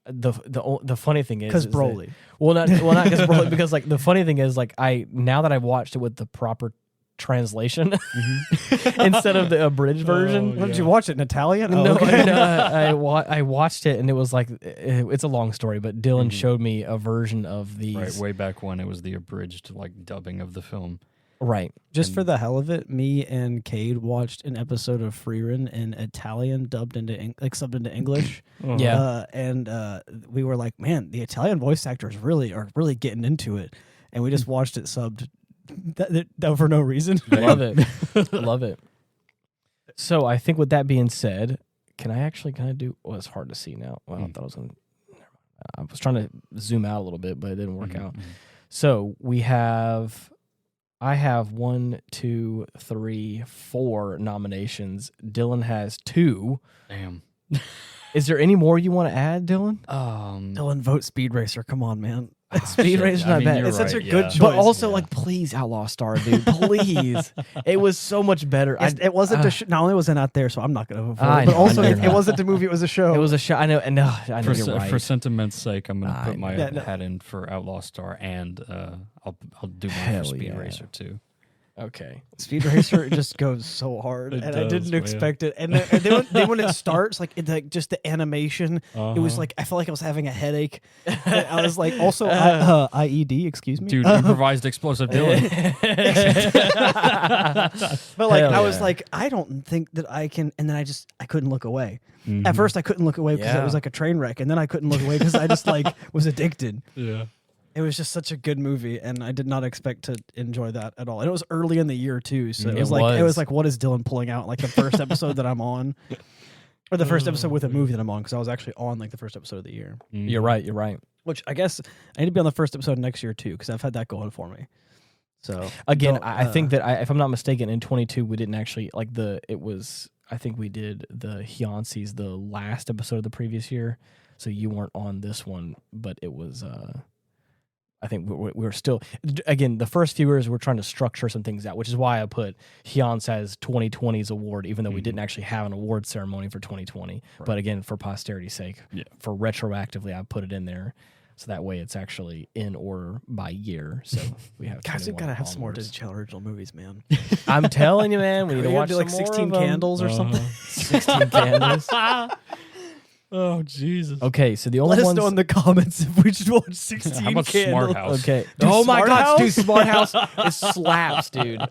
the funny thing is because is that- Broly. not because Broly, because like the funny thing is like now that I've watched it with the proper translation instead of the abridged version. What did you watch it in Italian? Oh, No, okay. I watched it and it was like it's a long story, but Dylan Mhm. showed me a version of these. Right, way back when it was the abridged like dubbing of the film. Right. Just for the hell of it, me and Cade watched an episode of Freerun in Italian, dubbed into subbed into English. Yeah. And we were like, man, the Italian voice actors are really getting into it, and we just watched it subbed that for no reason. Love it. Love it. So I think with that being said, can I do? Well, it's hard to see now. Well, I thought I was going. I was trying to zoom out a little bit, but it didn't work out. So I have 1, 2, 3, 4 nominations. Dylan has 2. Damn. Is there any more you want to add, Dylan? Dylan, vote Speed Racer. Come on, man. Speed Racer's not bad. You're It's such a right, good yeah. choice. But also, Yeah. like, please, Outlaw Star, dude. Please. It was so much better. It wasn't. Not only was it not there, so I'm not going to vote for I it. But know, also, I know it you're not. wasn't a movie. It was a show. It was a show. I know, and I know you're right. For sentiment's sake, I'm gonna put my Yeah, no. hat in for Outlaw Star, and I'll do mine Hell for Speed yeah. Racer too. Okay. Speed Racer just goes so hard, It and I does, didn't man. expect it. And then when it starts, like just the animation, it was like I felt like I was having a headache. And I was like, also IED, excuse me, Dude, improvised explosive Dylan. But like Hell I was yeah. like, I don't think that I can. And then I couldn't look away. Mhm. At first, I couldn't look away because it Yeah. was like a train wreck, and then I couldn't look away because I just like was addicted. Yeah. It was just such a good movie, and I did not expect to enjoy that at all. And it was early in the year too, so it It was like was. what is Dylan pulling out? Like the first episode that I'm on, or the first episode with a movie that I'm on, because I was actually on like the first episode of the year. You're right. You're right. Which I guess I need to be on the first episode next year too, because I've had that going for me. So Again, don't, I think that if I'm not mistaken, in 22 we didn't actually like I think we did the Hjönse's the last episode of the previous year, so you weren't on this one, but it was. I think we were still, again, the first few years we're trying to structure some things out, which is why I put Hjönse's 2020's award, even though we didn't actually have an award ceremony for 2020. Right. But again, for posterity's sake, for retroactively, I put it in there. So that way it's actually in order by year. So we have guys, we 21 gotta have some more onwards. Disney Channel original movies, man. I'm telling you, man, we need We to gotta watch do like some more 16 of 'em. Candles or something. 16 Candles. Oh, Jesus. Okay, so the Let only us ones. know in the comments if we should watch 16 How about Candles. Smart House? Okay. Dude, Oh my Smart God, House? dude, Smart House it slaps, dude.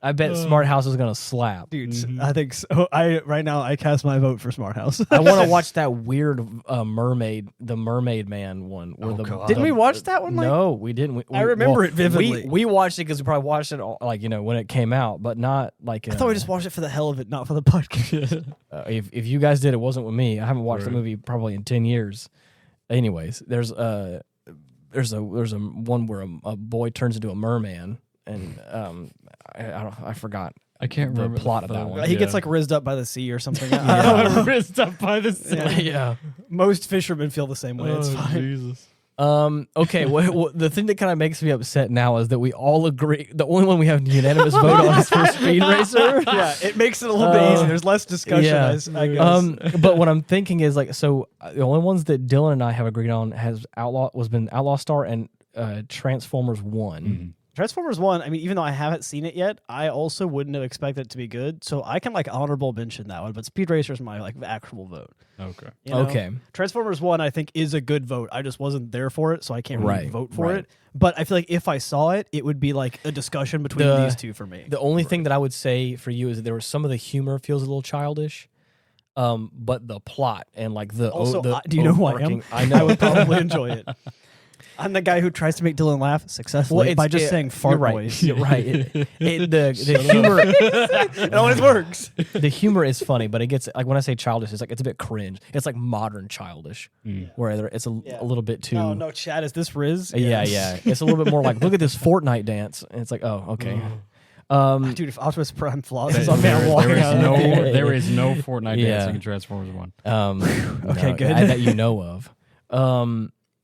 I bet Smart House is gonna slap. Dude, I think so. Right now I cast my vote for Smart House. I want to watch that weird the Mermaid Man one. Where God. Didn't we watch that one? Like, No, we didn't. I remember it vividly. We watched it because we probably watched it all, like when it came out, but not like. I thought we just watched it for the hell of it, not for the podcast. If you guys did, it wasn't with me. I haven't watched the Right. movie probably in 10 years. Anyways, there's a one where a boy turns into a merman, and I forgot. I can't The remember plot of that film. one. He gets like rizzed up by the sea or something. Rizzed up by the sea. Yeah. Most fishermen feel the same way. It's fine. Jesus. Okay. The thing that kind of makes me upset now is that we all agree. The only one we have unanimous vote on is for Speed Racer. Yeah, it makes it a little bit easier. There's less discussion, yeah. I guess. But what I'm thinking is like, so the only ones that Dylan and I have agreed on has been Outlaw Star and Transformers 1. Transformers 1, I mean, even though I haven't seen it yet, I also wouldn't have expected it to be good. So I can like honorable mention that one, but Speed Racer is my like actual vote. Okay. You know? Okay. Transformers 1, I think, is a good vote. I just wasn't there for it, so I can't really Right, vote for right. it. But I feel like if I saw it, it would be like a discussion between these two for me. The only thing that I would say for you is that there was some of the humor feels a little childish. But the plot and like the Also, the do you know who I am? overarching- I know. I would probably enjoy it. I'm the guy who tries to make Dylan laugh successfully by just saying fart you're right. noise. You're right. The humor, It always works. the humor is funny, but it gets like when I say childish, it's like it's a bit cringe. It's like modern childish, where it's a little bit too. No, Chad, is this Riz? Yeah, yeah. It's a little bit more like look at this Fortnite dance, and it's like oh okay. Dude, if Optimus Prime flaws is on me, I'm walking There is out. there is no Fortnite Yeah. dancing in Transformers 1. Okay, no, good. that you know of.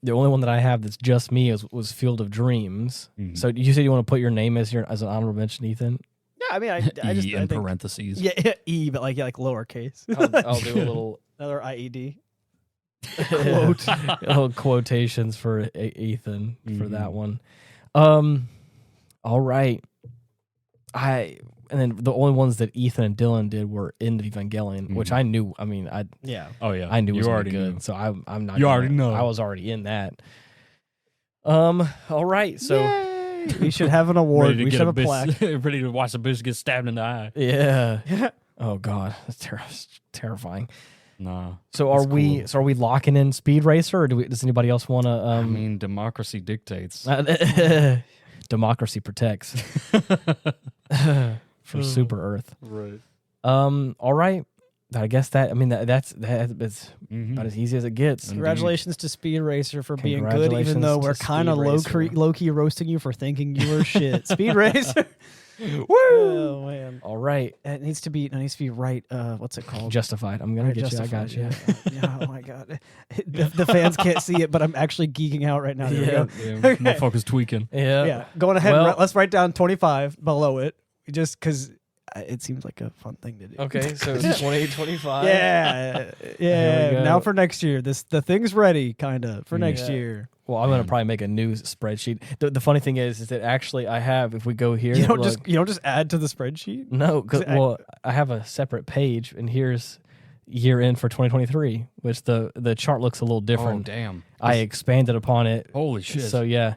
The only one that I have that's just me was Field of Dreams. So you said you want to put your name as an honorable mention, Ethan. Yeah, I mean, I just E I in think, parentheses. yeah, E, but like lowercase. I'll do a little Another IED. Quote. little quotations for Ethan for that one. All right. And then the only ones that Ethan and Dylan did were End of Evangelion, which I knew. I mean, Yeah. Oh yeah, I knew it was you gonna already be good. knew. So I'm not. You gonna- already know. I was already in that. All right. So We should have an award. Ready to We get should have a plaque. ready to watch a bitch get stabbed in the eye. yeah. Oh God, that's terrifying. Nah. So are we? cool. So are we locking in Speed Racer, or does anybody else want to? I mean, democracy dictates. Democracy protects for Super Earth. Right. All right. I guess that. I mean, that's Mm-hmm. about as easy as it gets. Congratulations to Speed Racer for being good, even Congratulations though to we're Speed kind of Racer. low-key roasting you for thinking you were shit. Speed Racer. Woo! Oh, man. All right. It needs to be right. What's it called? Justified. I'm gonna Right, get you. I got Justified, you. Yeah. Oh my god. The fans can't see it, but I'm actually geeking out right now. There we go. Motherfuckers tweaking. Yeah. Yeah. Going ahead. Well- Let's write down 25 below it, just because it seems like a fun thing to do. Okay, so 2025. Yeah. Now for next year, the thing's ready, kind of for next year. Well, I'm gonna probably make a new spreadsheet. The funny thing is that actually I have. If we go here, You don't just add to the spreadsheet. No, I have a separate page, and here's year end for 2023, which the chart looks a little different. Oh damn! I expanded upon it. Holy shit! So yeah,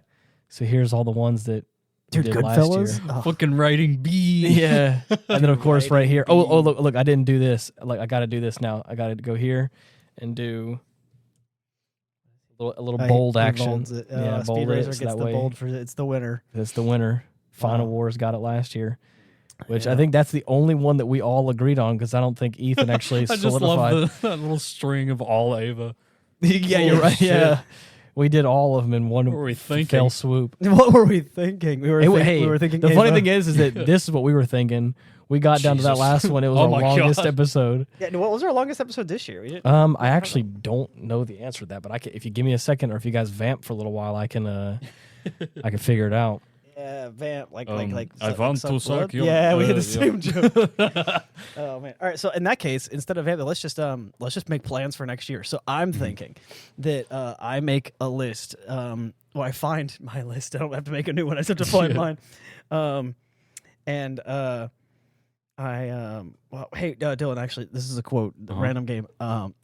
so here's all the ones that we did last Goodfellas. year. Fucking writing B. Yeah, and then of course right here. Oh look! I didn't do this. Like I got to do this now. I got to go here and do a little bold action. Yeah, Speed Racer gets the bold for it's the winner. It's the winner. Final Wars got it last year. Which I think that's the only one that we all agreed on because I don't think Ethan actually solidified. I just love that little string of all Ava. Yeah, you're right. Shit. Yeah, we did all of them in one fell swoop. What were we thinking? We were thinking. The funny thing is that this is what we were thinking. We got down to that last one. It was our longest episode. Yeah, what was our longest episode this year? I actually don't know the answer to that, but if you give me a second, or if you guys vamp for a little while, I can figure it out. Yeah, vamp like I want to suck your. Yeah, we had the same joke. Oh man! All right, so in that case, instead of vamp, let's just make plans for next year. So I'm thinking that I make a list. I find my list. I don't have to make a new one. I just have to find mine. Hey, Dylan. Actually, this is a quote. Random game.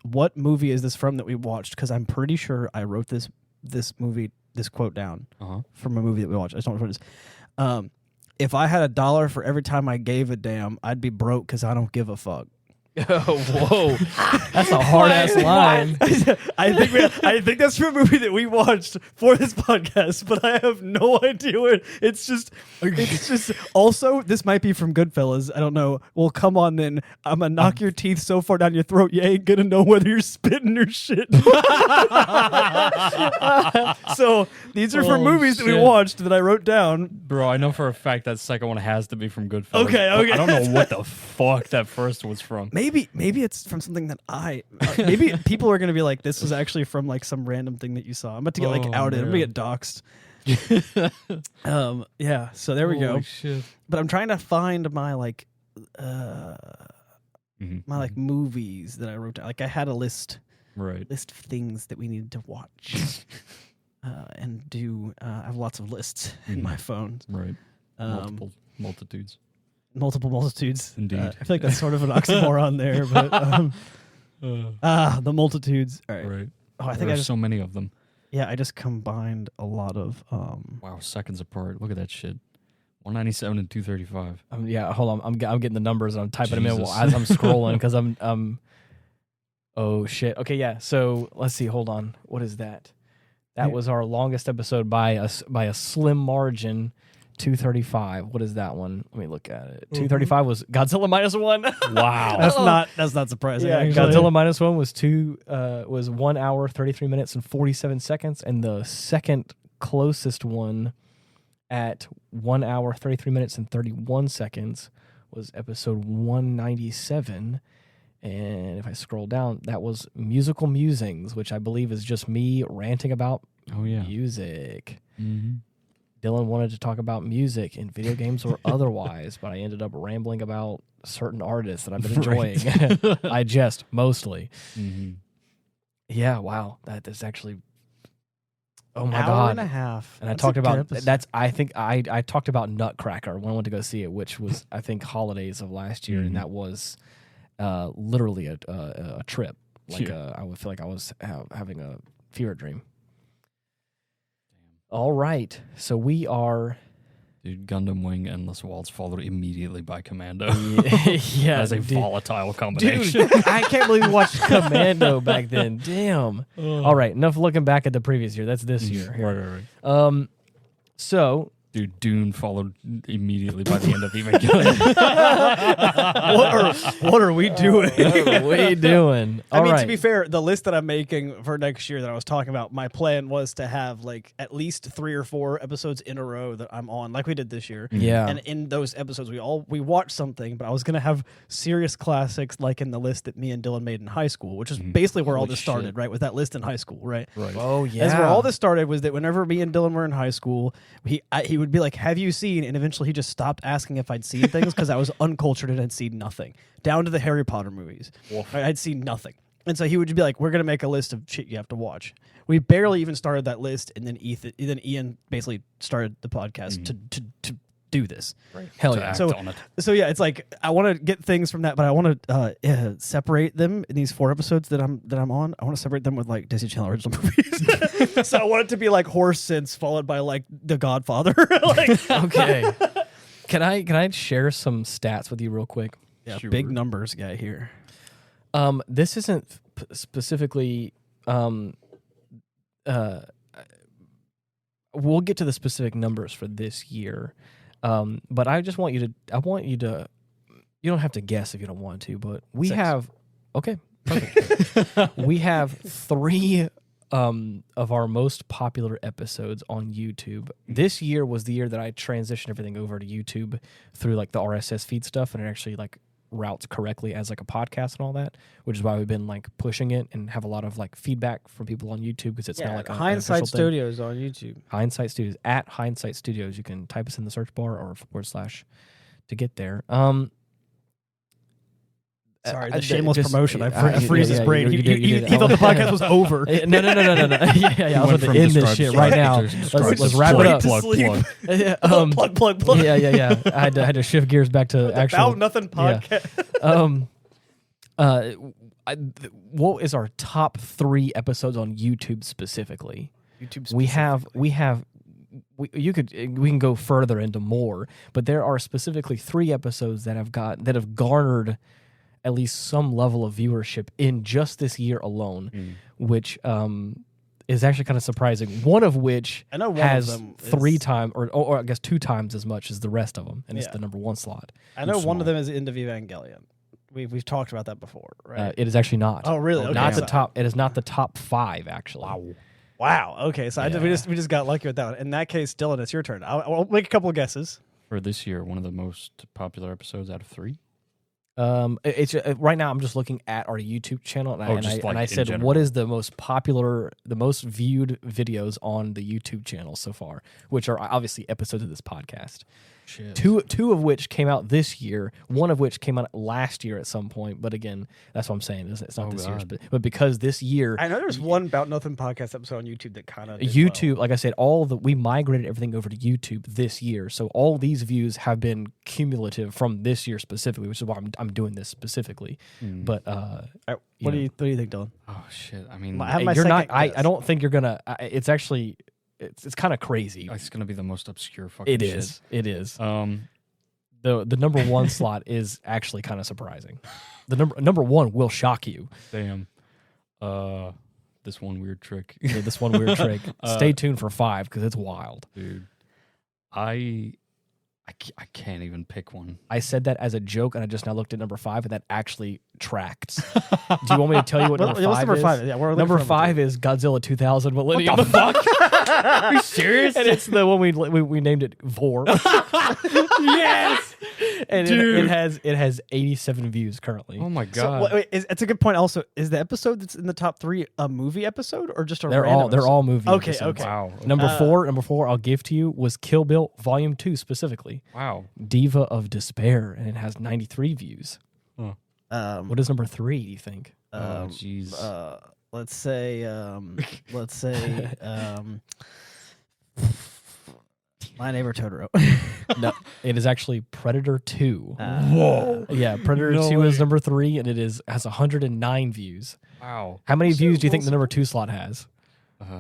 What movie is this from that we watched? Because I'm pretty sure I wrote this quote down from a movie that we watched. I just don't know what it is. If I had $1 for every time I gave a damn, I'd be broke because I don't give a fuck. Oh, whoa. That's a hard-ass line. I think that's from a movie that we watched for this podcast, but I have no idea where it's just also, this might be from Goodfellas. I don't know. Well, come on then. I'm going to knock your teeth so far down your throat, you ain't going to know whether you're spitting or shit. So these are from movies that we watched that I wrote down. Bro, I know for a fact that second one has to be from Goodfellas. Okay. I don't know what the fuck that first was from. Maybe it's from something that maybe people are going to be like, this was actually from like some random thing that you saw. I'm about to get outed. I'm going to get doxxed. Yeah, so there we go. Shit. But I'm trying to find my movies that I wrote down. Like I had a list of things that we needed to watch and do. I have lots of lists in my phone. Right. Multitudes. Multiple multitudes. Indeed. I feel like that's sort of an oxymoron there, but the multitudes. All right. Right. Oh, I think there's so many of them. Yeah, I just combined a lot of. Wow, seconds apart. Look at that shit. 197 and 235. Yeah, hold on. I'm getting the numbers and I'm typing them in as I'm scrolling because I'm. Oh shit. Okay, yeah. So let's see. Hold on. What is that? That was our longest episode by a slim margin. 235. What is that one? Let me look at it. 235 was Godzilla -1. Wow. That's not surprising. Yeah, Godzilla -1 was 1 hour 33 minutes and 47 seconds, and the second closest one at 1 hour 33 minutes and 31 seconds was episode 197. And if I scroll down, that was Musical Musings, which I believe is just me ranting about music. Mm-hmm. Dylan wanted to talk about music in video games or otherwise, but I ended up rambling about certain artists that I've been enjoying. I jest mostly. Mm-hmm. Yeah, wow. That is actually oh my hour god. And a half. And I talked about I talked about Nutcracker when I went to go see it, which was I think holidays of last year, and that was literally a trip. Like I would feel like I was having a fever dream. All right, so we are... Dude, Gundam Wing Endless Waltz followed immediately by Commando. Yeah, as a volatile combination. Dude, I can't believe we watched Commando back then. Damn. All right, enough looking back at the previous year. That's this year. Right. So... Dude, Dune followed immediately by the end of Evangelion. What are we doing? What are we doing? To be fair, the list that I'm making for next year that I was talking about, my plan was to have like at least 3 or 4 episodes in a row that I'm on, like we did this year. Yeah. And in those episodes, we watched something, but I was gonna have serious classics like in the list that me and Dylan made in high school, which is basically where all this started, right? With that list in high school, right? Right. Oh yeah. That's where all this started. Was that whenever me and Dylan were in high school, he would would be like, "Have you seen?" And eventually he just stopped asking if I'd seen things because I was uncultured and had seen nothing, down to the Harry Potter movies. I'd seen nothing. And so he would be like, "We're gonna make a list of shit you have to watch." We barely even started that list, and then Ian basically started the podcast to do this. Right. Hell yeah! So yeah, it's like I want to get things from that, but I want to separate them in these 4 episodes that I'm on. I want to separate them with like Disney Channel original movies. So I want it to be like Horse Sense followed by like The Godfather. Like, okay. Can I share some stats with you real quick? Yeah, sure. Big numbers guy here. This isn't specifically. We'll get to the specific numbers for this year, but I just want you to. You don't have to guess if you don't want to, but we 6. have. Okay, perfect. We have 3 of our most popular episodes on YouTube. This year was the year that I transitioned everything over to YouTube through like the RSS feed stuff, and it actually like routes correctly as like a podcast and all that, which is why we've been like pushing it and have a lot of like feedback from people on YouTube because it's not like Hindsight Studios on YouTube. Hindsight Studios at Hindsight Studios. You can type us in the search bar or / to get there. Sorry, the shameless promotion. I freeze his brain. He thought the podcast was over. No. Yeah, I was about to end this shit right now. Let's wrap it up. Plug. Yeah. I had to shift gears back to actual About Nothing podcast. What is our top 3 episodes on YouTube specifically? We can go further into more, but there are specifically 3 episodes that have garnered at least some level of viewership in just this year alone, which is actually kind of surprising. One of which has 3 times, or I guess 2 times as much as the rest of them, and it's the number 1 slot. I know one of them is End of Evangelion. We've talked about that before, right? It is actually not. Oh, really? Okay. Not the top. It is not the top 5 actually. Wow. Okay, so we just got lucky with that one. In that case, Dylan, it's your turn. I'll make a couple of guesses. For this year, one of the most popular episodes out of 3. It's right now. I'm just looking at our YouTube channel, and I said, general. "What is the most popular, the most viewed videos on the YouTube channel so far?" Which are obviously episodes of this podcast. Shit. Two of which came out this year. One of which came out last year at some point. But again, that's what I'm saying. It's not this year's, but because this year, I know there's one About Nothing podcast episode on YouTube that kind of YouTube. Like I said, we migrated everything over to YouTube this year. So all these views have been cumulative from this year specifically, which is why I'm doing this specifically. But what do you think, Dylan? Oh shit! I mean, you're not. I don't think you're gonna. It's actually. It's kind of crazy. It's gonna be the most obscure fucking shit. It is. The number 1 slot is actually kind of surprising. The number 1 will shock you. Damn. This one weird trick. Yeah, this one weird trick. Stay tuned for 5 because it's wild, dude. I can't even pick one. I said that as a joke, and I just now looked at number 5, and that actually tracked. Do you want me to tell you what number 5 is? 5? Yeah, number 5 is Godzilla 2000 Millennium. What the fuck? Are you serious? And it's the one we named it Vor. Yes, and it has 87 views currently. Oh my god! So, wait, it's a good point. Also, is the episode that's in the top 3 a movie episode or just a? They're all movie. Okay, episodes. okay. Wow. Number 4 I'll give to you was Kill Bill Volume 2 specifically. Wow. Diva of Despair, and it has 93 views. Huh. What is number 3? Do you think? Oh jeez. Let's say My Neighbor Totoro. No, it is actually Predator 2. Whoa. Yeah, Predator 2 is number 3, and it has 109 views. Wow. How many views do you think the number 2 slot has? Okay.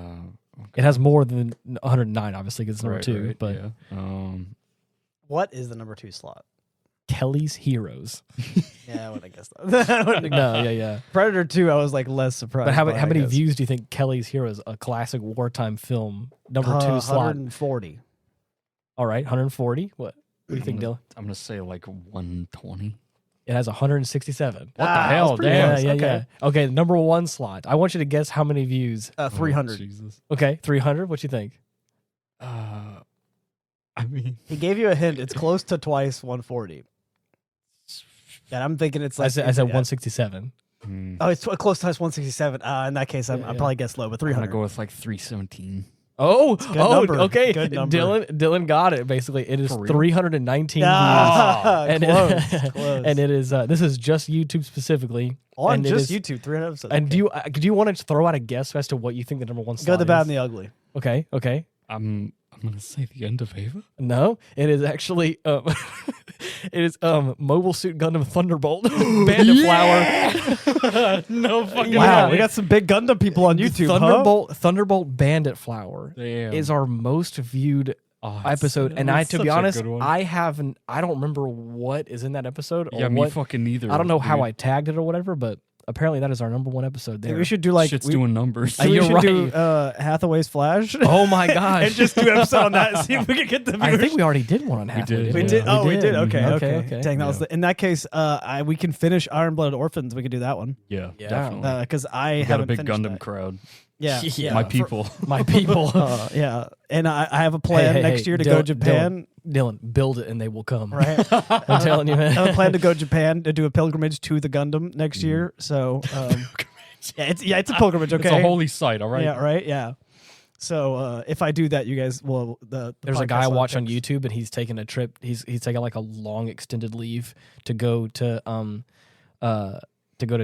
It has more than 109, obviously, because it's number 2. Right, but yeah. What is the number 2 slot? Kelly's Heroes. Yeah, I wouldn't have guessed that. No, yeah. Predator 2, I was like less surprised. But how many views do you think Kelly's Heroes, a classic wartime film, number 2 slot? 140. All right, 140. What do you think, Dylan? I'm gonna say like 120. It has 167. What the hell? Damn. Yeah. Okay, number 1 slot. I want you to guess how many views. 300. Oh, Jesus. Okay, 300. What you think? I mean, he gave you a hint. It's close to twice 140. And I'm thinking it's like I said 167. Oh, it's close to twice 167. In that case, I'll probably guess low, but I'm 300. gonna go with like 317. number. Okay. Good number. Dylan got it. Basically, it is 319 views, and close. and it is. This is just YouTube specifically. On and just YouTube, 300 episodes. And do you want to throw out a guess as to what you think the number one slot Good, the bad, is? and the ugly. Okay. I'm gonna say the end of Ava. No, it is actually it is Mobile Suit Gundam Thunderbolt Bandit Flower. No fucking Wow, way. we got some big Gundam people on YouTube. Thunderbolt Bandit Flower Damn. is our most viewed episode, and to be honest, I don't remember what is in that episode. Or me what, fucking neither. I don't know how I tagged it or whatever, but apparently that is our number one episode there. We should do like shit's doing numbers. we You're should right. do Hathaway's Flash. Oh my gosh! And just do an episode on that and see if we can get the viewers. I think we already did one on Hathaway. did. We didn't did. Oh, we did. Mhm. Okay. Dang, that was in that case. We can finish Iron Blooded Orphans. We could do that one Yeah, Yeah. definitely. because I We got a haven't big finished Gundam that. crowd. Yeah, Yeah. My for- people. My people. Yeah, and I have a plan next year to go Japan. Dylan, build it and they will come. Right, I'm telling you, I man. have a plan to go Japan to do a pilgrimage to the Gundam next year. So, it's a pilgrimage. Okay, It's a holy site. All right. Yeah, right. Yeah. So if I do that, you guys will. There's a podcast guy I will watch on fix. YouTube, and he's taking a trip. He's taking like a long extended leave to go to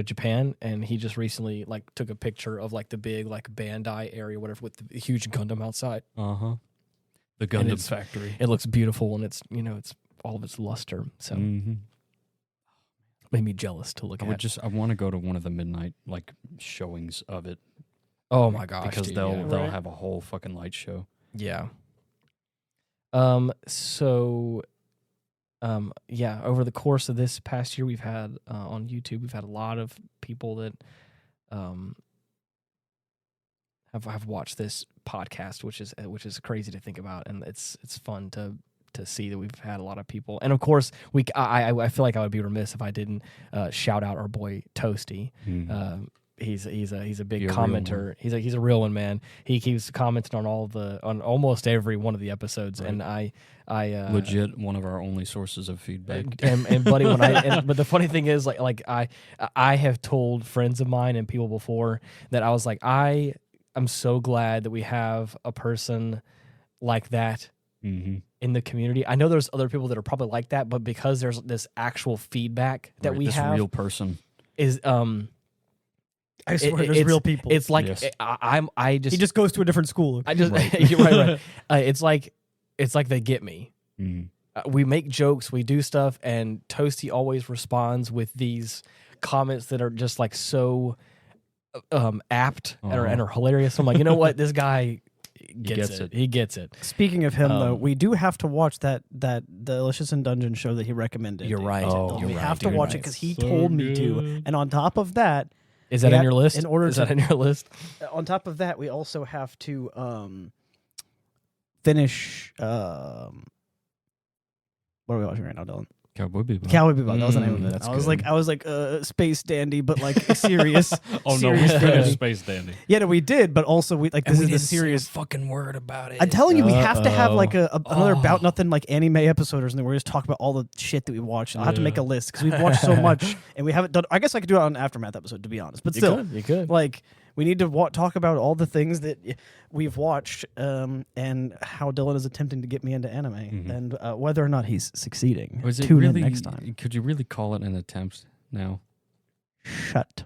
Japan, and he just recently like took a picture of like the big like Bandai area, whatever, with the huge Gundam outside. The And Gundam it's- factory. It looks beautiful, and it's it's all of its luster. So made me jealous to look at. I want to go to one of the midnight like showings of it. Oh my gosh, because dude, they'll yeah. have a whole fucking light show. Yeah. Yeah, over the course of this past year, we've had on YouTube, we've had a lot of people that have watched this podcast, which is crazy to think about, and it's fun to see that we've had a lot of people. And of course, I feel like I would be remiss if I didn't shout out our boy Toasty. He's a big commenter. He's a real one, man. He keeps commenting on on almost every one of the episodes, Right. and I Legit one of our only sources of feedback. and buddy, but the funny thing is, like I have told friends of mine and people before that I was like, I'm so glad that we have a person like that in the community. I know there's other people that are probably like that, but because there's this actual feedback that we this have, real person. is I swear, there's it's real people. It's like Yes. I just he just goes to a different school. I just Right. you're right. It's like they get me. Mhm. We make jokes, we do stuff, and Toasty always responds with these comments that are just like so apt and are hilarious. I'm like, you know what, this guy gets it. He gets it. Speaking of him, though, we do have to watch that Delicious in Dungeon show that he recommended. You're right. Oh, You're we right, have to dude. watch it because he So told me to. good. And on top of that, Is that we in have- your list? in order Is to- that in your list? on top of that, we also have to finish. What are we watching right now, Dylan? Cowboy Bebop. Cowboy Bebop. That was the name of it. That's I was good. like space dandy, but like serious. Oh no, we serious finished dandy. Space Dandy. Yeah, no, we did, but also we like this is the serious. fucking word about it. I'm telling you, we have to have like another Oh. About Nothing like anime episode or something where we just talk about all the shit that we watched. I'll have to make a list because we've watched so much and we haven't done. I guess I could do it on an Aftermath episode, to be honest. But still, You could. like we need to talk about all the things that we've watched and how Dylan is attempting to get me into anime and whether or not he's succeeding. Was it Tune really? in next time. Could you really call it an attempt now? Shut.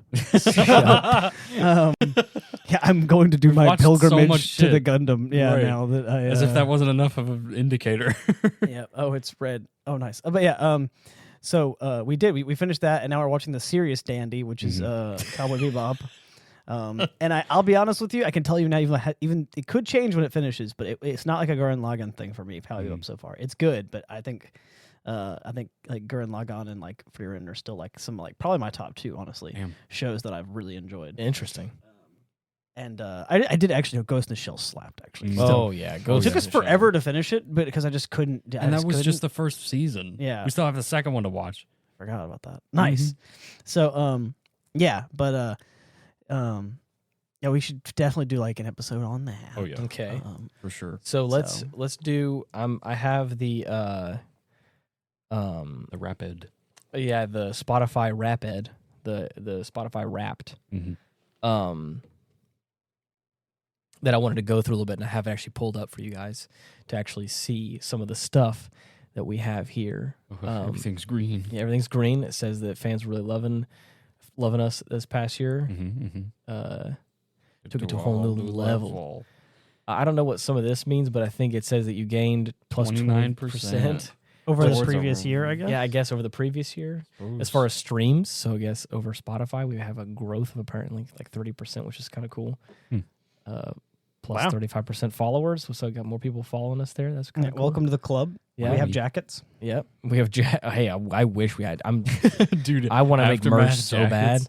Yeah, I'm going to do my watched so much pilgrimage to shit. the Gundam. Yeah, Right. now that I As if that wasn't enough of an indicator. yeah. Oh, it's red. Oh, nice. But yeah. So we did. We finished that, and now we're watching the Serious Dandy, which is Cowboy Bebop. And I'll be honest with you. I can tell you now, even it could change when it finishes, but it's not like a Gurren Lagann thing for me. Cowboy Bebop so far, it's good, but I think like Gurren Lagann and like Frieren are still like some like probably my top two, honestly, Damn. shows that I've really enjoyed. Interesting. And I did actually know Ghost in the Shell slapped actually. Mm. Still. Oh yeah, It Ghost took in us the Shell. forever to finish it, but because I just couldn't. And that was just the first season. Yeah. We still have the second one to watch. Forgot about that. Nice. So yeah, but yeah, we should definitely do like an episode on that. Oh yeah, Okay. for sure. So let's do. I have the The Rapid. yeah, the Spotify Rapid, the Spotify Wrapped. Mm-hmm. The that I wanted to go through a little bit, and I have actually pulled up for you guys to actually see some of the stuff that we have here. Everything's green. Yeah, everything's green. It says that fans were really loving us this past year. Took it to a whole new level. I don't know what some of this means, but I think it says that you gained plus 29%. Over the previous year, I guess? Yeah, I guess over the previous year. As far as streams, so I guess over Spotify, we have a growth of apparently like 30%, which is kind of cool. Plus 35% followers, so we got more people following us there. That's kind of cool. Welcome to the club. Yeah. We have jackets. Yep. We have Hey, I wish we had. Dude, I want to make merch so bad.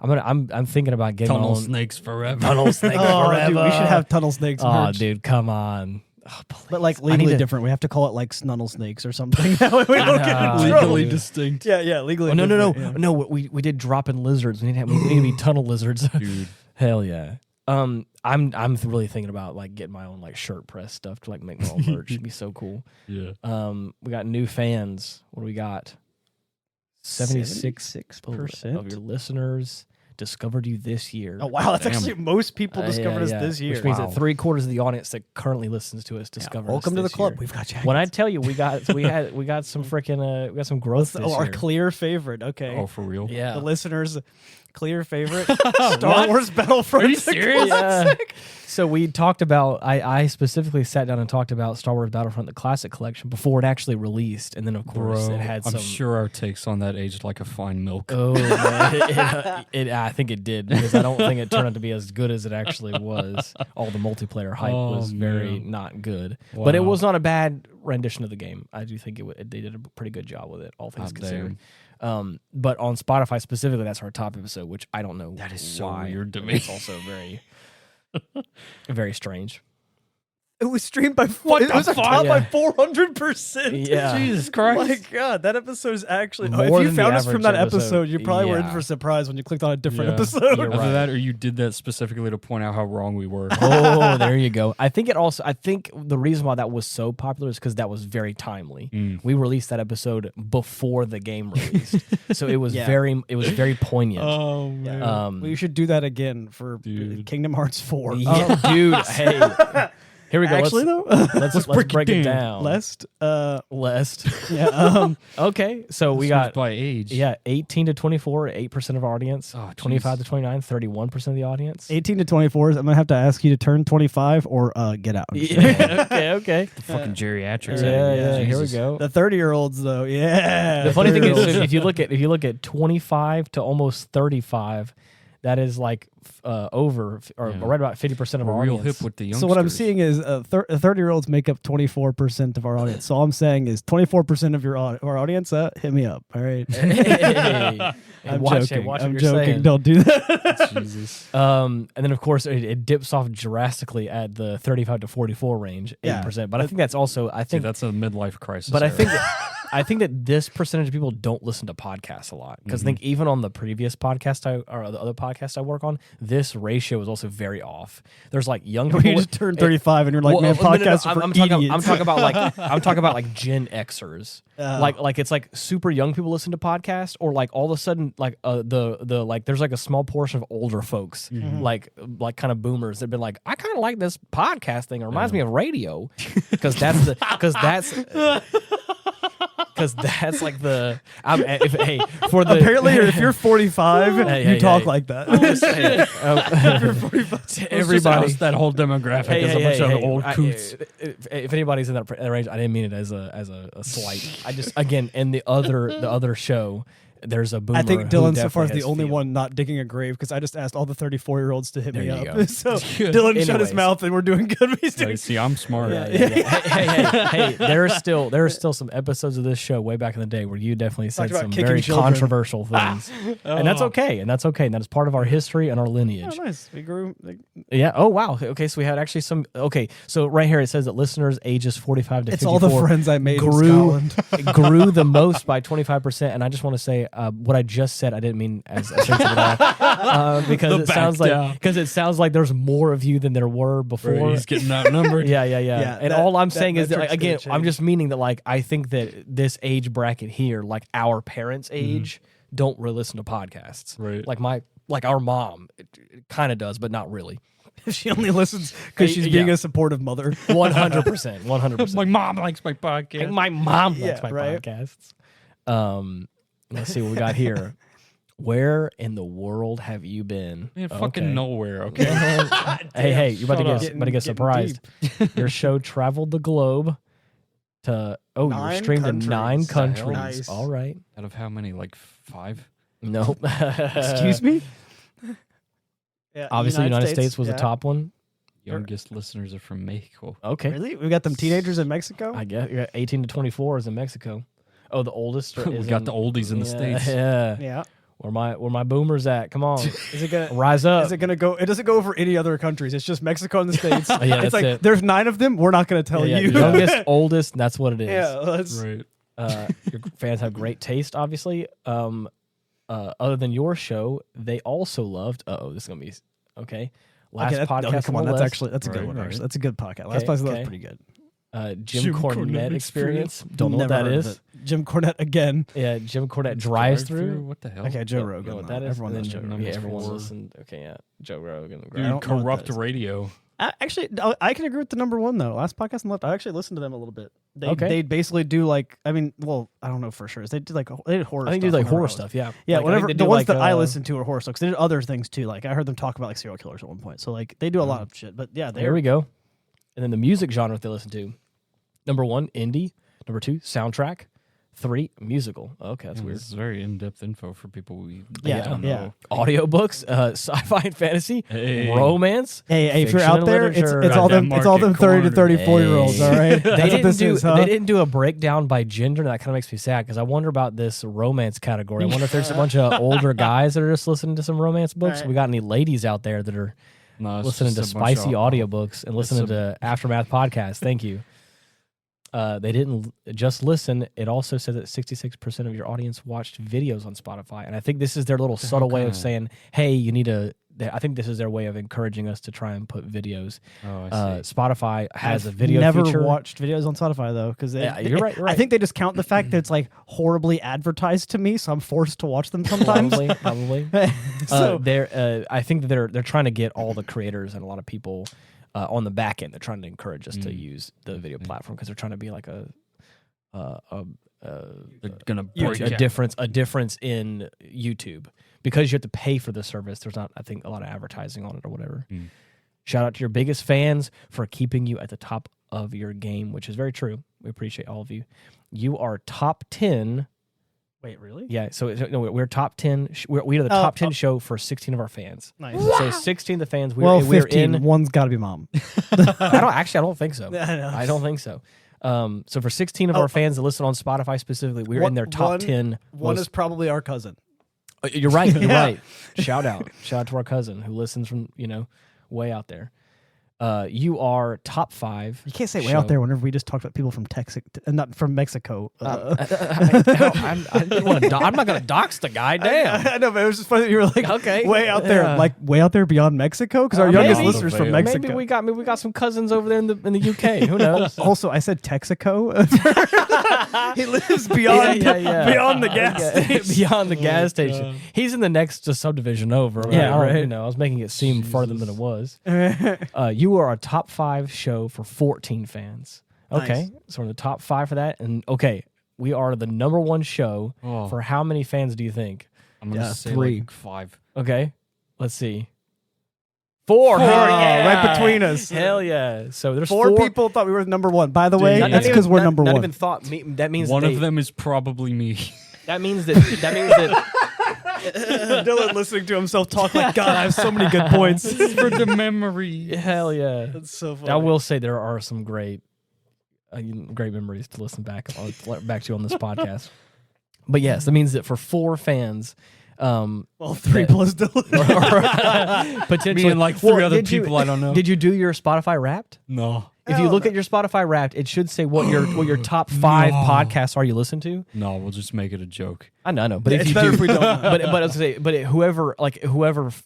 I'm thinking about getting Tunnel my own Snakes forever. Tunnel Snakes forever. Dude, we should have Tunnel Snakes merch. Oh, dude, come on. Oh, but like legally different. We have to call it like Snunnel Snakes or something. That way we don't get in trouble. Legally distinct. Yeah, legally. Oh, no. Yeah. No, we did drop in lizards. We need to be tunnel lizards. Dude. Hell yeah. I'm really thinking about like getting my own like shirt press stuff to like make my own merch. It'd be so cool. Yeah. We got new fans. What do we got? 76% of your listeners discovered you this year. Oh wow, that's actually most people discovered us this year. Which means that 3/4 of the audience that currently listens to us discovered us. Welcome to the this club. year. We've got jackets. When I tell you we got some freaking we got some growth this our year. clear favorite. Okay. Oh, for real? Yeah. The listeners' clear favorite. Star Wars Battlefront. Are you serious? Yeah. So we talked about, I specifically sat down and talked about Star Wars Battlefront, the Classic Collection, before it actually released. And then, of course, it had some... I'm sure our takes on that aged like a fine milk. Oh, man. I think it did, because I don't think it turned out to be as good as it actually was. All the multiplayer hype was very not good. Wow. But it was not a bad rendition of the game. I do think they did a pretty good job with it, all things considered. But on Spotify specifically, that's our top episode, which I don't know. That is so why. weird to me. It's also very, very strange. It was streamed by What it the was fuck? top by Yeah. 400%. Yeah. Jesus Christ. My God, that episode is actually. More if you than the found us from average that episode. episode, you probably were in Yeah. for a surprise when you clicked on a different Yeah. episode. You're Either right. that or you did that specifically to point out how wrong we were. Oh, there you go. I think the reason why that was so popular is because that was very timely. We released that episode before the game released, so it was very poignant. Oh, man. We should do that again for Dude. Kingdom Hearts 4. Yeah, dude. Hey, here we go. Actually, let's break it down. Lest. Yeah. Okay. So we This got was by age. 18 to 24, 8% of our audience. Oh, 25 to 29, 31% of the audience. 18 to 24. I'm gonna have to ask you to turn 25 or get out. Yeah, okay. The fucking geriatrics. Yeah. Here we Jesus. go. The 30-year-olds though, yeah. The funny thing is, 30-year-olds. if you look at 25 to almost 35, that is like over or right about 50% of We're our real audience. hip with the youngsters. So what I'm seeing is 30-year-olds make up 24% of our audience. So all I'm saying is 24% of our audience. Hit me up. All right. Hey, I'm watch joking. what I'm you're joking. saying. Don't do that. Jesus. And then of course it dips off drastically at the 35 to 44 range, 8%. But I think that's also Dude, that's a midlife crisis. But era. I think that this percentage of people don't listen to podcasts a lot, because I think even on the previous podcast or the other podcast I work on, this ratio is also very off. There's like young people. You just turned 35 and you're like, man, podcasts are for I'm idiots. talking about like Gen Xers. Like it's like super young people listen to podcasts, or like all of a sudden like the like there's like a small portion of older folks like kind of boomers that've been like, I kind of like this podcast thing. It reminds me of radio, because that's like the Apparently, if you're 45, you talk like that. if you're 45, everybody, that whole demographic is a bunch of old coots. If anybody's in that range, I didn't mean it as a slight. I just, again, in the other show, there's a boomer. I think who Dylan so far is definitely the has only feel. one not digging a grave, because I just asked all the 34-year-olds to hit me There you up. go. So Dylan shut his Anyways. mouth and we're doing good. He's doing See, I'm smart. Yeah. Hey, there are still some episodes of this show way back in the day where you definitely said about some kicking very children. controversial things, and that's okay, and that is part of our history and our lineage. Oh, nice. We grew. Yeah. Oh wow. Okay. So we had actually some. Okay. So right here it says that listeners ages 45 to It's 54 all the friends I made in grew Scotland. grew the most by 25%. And I just want to say what I just said. I didn't mean as offensive at all, because it sounds like there's more of you than there were before. He's getting outnumbered. Yeah. And all I'm that saying is that, like, metric's again, gonna I'm change. just meaning that, like, I think that this age bracket here, like our parents' age, don't really listen to podcasts. Right. Like our mom, it kind of does, but not really. She only listens because she's being a supportive mother. 100%. 100%. My mom likes my podcast. My mom likes my right? podcasts. Let's see what we got here. Where in the world have you been? Man, fucking nowhere, okay? Hey, you're about to Shut get surprised. Your show traveled the globe to you're 9 streamed in countries. 9 countries. Nice. All right. Out of how many? Like 5? Nope. Excuse me? Yeah, Obviously, United States was the top one. Youngest listeners are from Mexico. Okay. Really? We got them teenagers in Mexico? I guess 18 to 24 is in Mexico. Oh, the oldest is We got the oldies in the States. Yeah. Yeah. Where my boomers at? Come on. Is it gonna Rise up. Is it gonna go? It doesn't go over any other countries. It's just Mexico and the States. Yeah, it's that's like it. there's 9 of them. We're not gonna tell you. Youngest, oldest, that's what it is. Yeah, that's Right. Your fans have great taste, obviously. Other than your show, they also loved. This is gonna be okay. Last podcast. Come on, that's that's a good one. right. That's a good podcast. Last Okay, podcast okay. was pretty good. Jim Cornette experience. Don't know what Never that heard of is. it. Jim Cornette again. Yeah, Jim Cornette drives through. What the hell? Okay, Joe Don't Rogan. know what though. that is. Everyone And knows then Joe Joe Rogan. Yeah, everyone's 4. listened. Okay, yeah, Joe Rogan. Dude, don't know what corrupt that is. radio. Actually, I can agree with the number one though. Last podcast on the left, I actually listened to them a little bit. They basically do like, I mean, well, I don't know for sure. They did like they did horror. I think they stuff do like whenever I horror was- stuff. Yeah, Yeah, Like, I think whenever they the do, ones like, that I listened to are horror stuff. 'Cause they did other things too. Like I heard them talk about like serial killers at one point. So like they do a lot of shit. But yeah, There we go. And then the music genre they listen to: number 1, indie; number 2, soundtrack; 3, musical. Okay, that's weird. This is very in-depth info for people we Yeah, don't yeah. know. Audiobooks, sci-fi and fantasy, Hey. romance. Hey, if you're Fiction out and there, it's literature. all them. Goddamn It's all them market 30 to corner. 34-year-olds. All right, They that's what didn't this do. is, huh? They didn't do a breakdown by gender. And that kind of makes me sad because I wonder about this romance category. I wonder if there's a bunch of older guys that are just listening to some romance books. Right. We got any ladies out there that are No, it's listening to just a bunch spicy of- audiobooks and listening to Aftermath podcasts? Thank you. They didn't just listen. It also said that 66% of your audience watched videos on Spotify. And I think this is their little subtle way of Okay. saying, hey, you need to. I think this is their way of encouraging us to try and put videos. Oh, I see. Spotify has I've a video never feature. watched videos on Spotify though, because Yeah, you're right, you're I right. think they just count the fact that it's like horribly advertised to me, so I'm forced to watch them sometimes. Probably. So I think that they're trying to get all the creators and a lot of people on the back end. They're trying to encourage us to use the video platform because they're trying to be like They're gonna break a difference in YouTube because you have to pay for the service. There's not, I think, a lot of advertising on it or whatever. Mm. Shout out to your biggest fans for keeping you at the top of your game, which is very true. We appreciate all of you. You are top 10. wait, really? Yeah, so no, we're top 10. We are the top 10 show for 16 of our fans. Nice. So 16 of the fans. Well, We're 15. in. One's got to be mom. I don't think so. I know. I don't think so. So for 16 of our fans that listen on Spotify specifically, we're in their top 10. One most- is probably our cousin. You're right. You're Yeah. right. Shout out to our cousin who listens from way out there. You are top 5. You can't say way show. out there whenever we just talked about people from Texas, not from Mexico. I'm not gonna dox the guy. Damn. I know, but it was just funny that you were like, Okay. way out there, Yeah. like way out there beyond Mexico, because our Maybe. youngest listeners from Maybe Mexico. Maybe we got some cousins over there in the UK. Who knows? Also, I said Texaco. He lives beyond beyond the gas station. Beyond the gas station. He's in the next subdivision over. Right? Yeah, right. I was making it seem farther than it was. You are a top 5 show for 14 fans. Okay, Nice. so we're in the top 5 for that, and okay, we are the number 1 show Oh. for how many fans do you think? I'm gonna Yeah, say 3. like 5. Okay, let's see. 4. Four, Yeah. right between us. Hell yeah! So there's Four people thought we were number one. By the way, Not it's because we're number not one. even thought. That means One they- of them is probably me. That means that. That means that. Dylan listening to himself talk like, God, I have so many good points. For the memory. Hell yeah! That's so funny. I will say there are some great memories to listen back to on this podcast. But yes, that means that for 4 fans, Well, 3 plus Dylan. potentially Me and like 3 other did you- people I don't know. Did you do your Spotify Wrapped? No. If you Hell look no. at your Spotify Wrapped, it should say what your top 5 No. podcasts are you listen to. No, we'll just make it a joke. I know, but if It's you better do, if we don't. but I was gonna say, but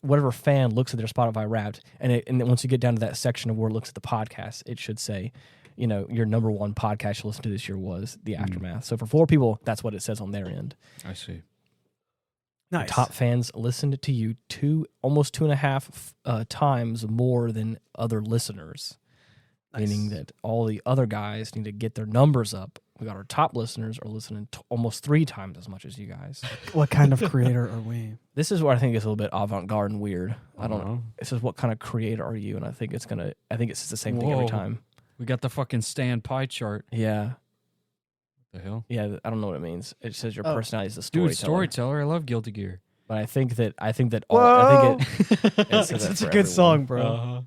whatever fan looks at their Spotify Wrapped, and then once you get down to that section of where it looks at the podcast, it should say, your number 1 podcast you listened to this year was The Aftermath. So for 4 people, that's what it says on their end. I see. Nice. Your top fans listened to you almost 2.5 times more than other listeners, meaning that all the other guys need to get their numbers up. We got our top listeners are listening almost 3 times as much as you guys. What kind of creator are we? This is where I think it's a little bit avant-garde and weird. I don't know. It says, what kind of creator are you? And I think it's the same thing every time. We got the fucking Stan pie chart. Yeah. The hell? Yeah, I don't know what it means. It says your personality is the storyteller. Dude, storyteller. I love Guilty Gear. But I think that Whoa! it's such a good song, bro.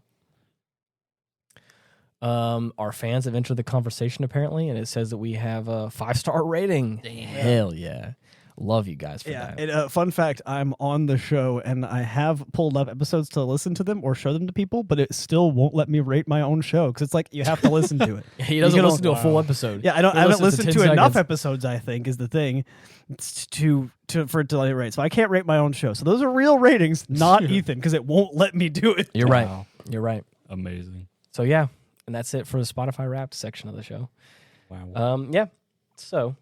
Our fans have entered the conversation apparently, and it says that we have a 5-star rating. Damn. Hell yeah. Love you guys for that. And, fun fact, I'm on the show, and I have pulled up episodes to listen to them or show them to people, but it still won't let me rate my own show because it's like you have to listen to it. He doesn't listen to a full episode. Yeah, I haven't listened to enough episodes, I think, is the thing, for it to let it rate. So I can't rate my own show. So those are real ratings, not Ethan, because it won't let me do it. You're right. You're right. Amazing. So yeah, and that's it for the Spotify Wrapped section of the show. Wow. Yeah. So,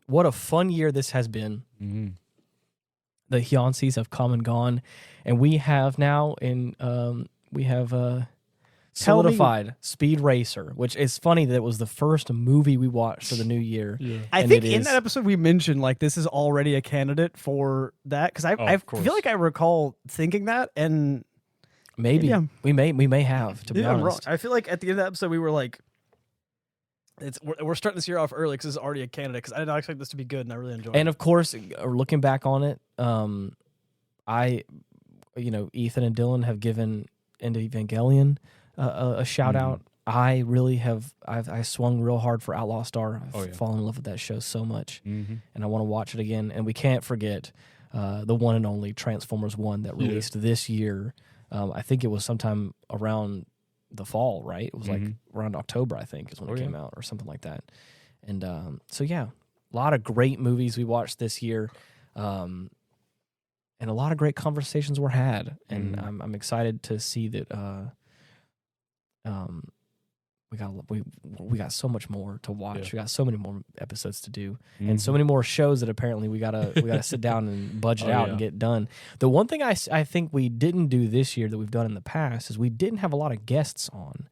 what a fun year this has been. Mm-hmm. The Hjönses have come and gone, and we have now solidified Speed Racer, which is funny that it was the first movie we watched for the new year. Yeah. I think in that episode we mentioned like this is already a candidate for that because I feel like I recall thinking that, and maybe we may have, to be honest. I'm wrong. I feel like at the end of the episode we were like, we're starting this year off early because it's already a candidate because I did not expect this to be good and I really enjoyed it. And of course, looking back on it, Ethan and Dylan have given Into Evangelion a shout out. I really have. I swung real hard for Outlaw Star. I've fallen in love with that show so much, and I want to watch it again. And we can't forget the one and only Transformers 1 that released this year. I think it was sometime around the fall, right? It was like around October, I think, is when it came out, or something like that. And so yeah, a lot of great movies we watched this year, and a lot of great conversations were had. And I'm excited to see that. We got so much more to watch. Yeah. We got so many more episodes to do, and so many more shows that apparently we gotta sit down and budget out and get done. The one thing I think we didn't do this year that we've done in the past is we didn't have a lot of guests on.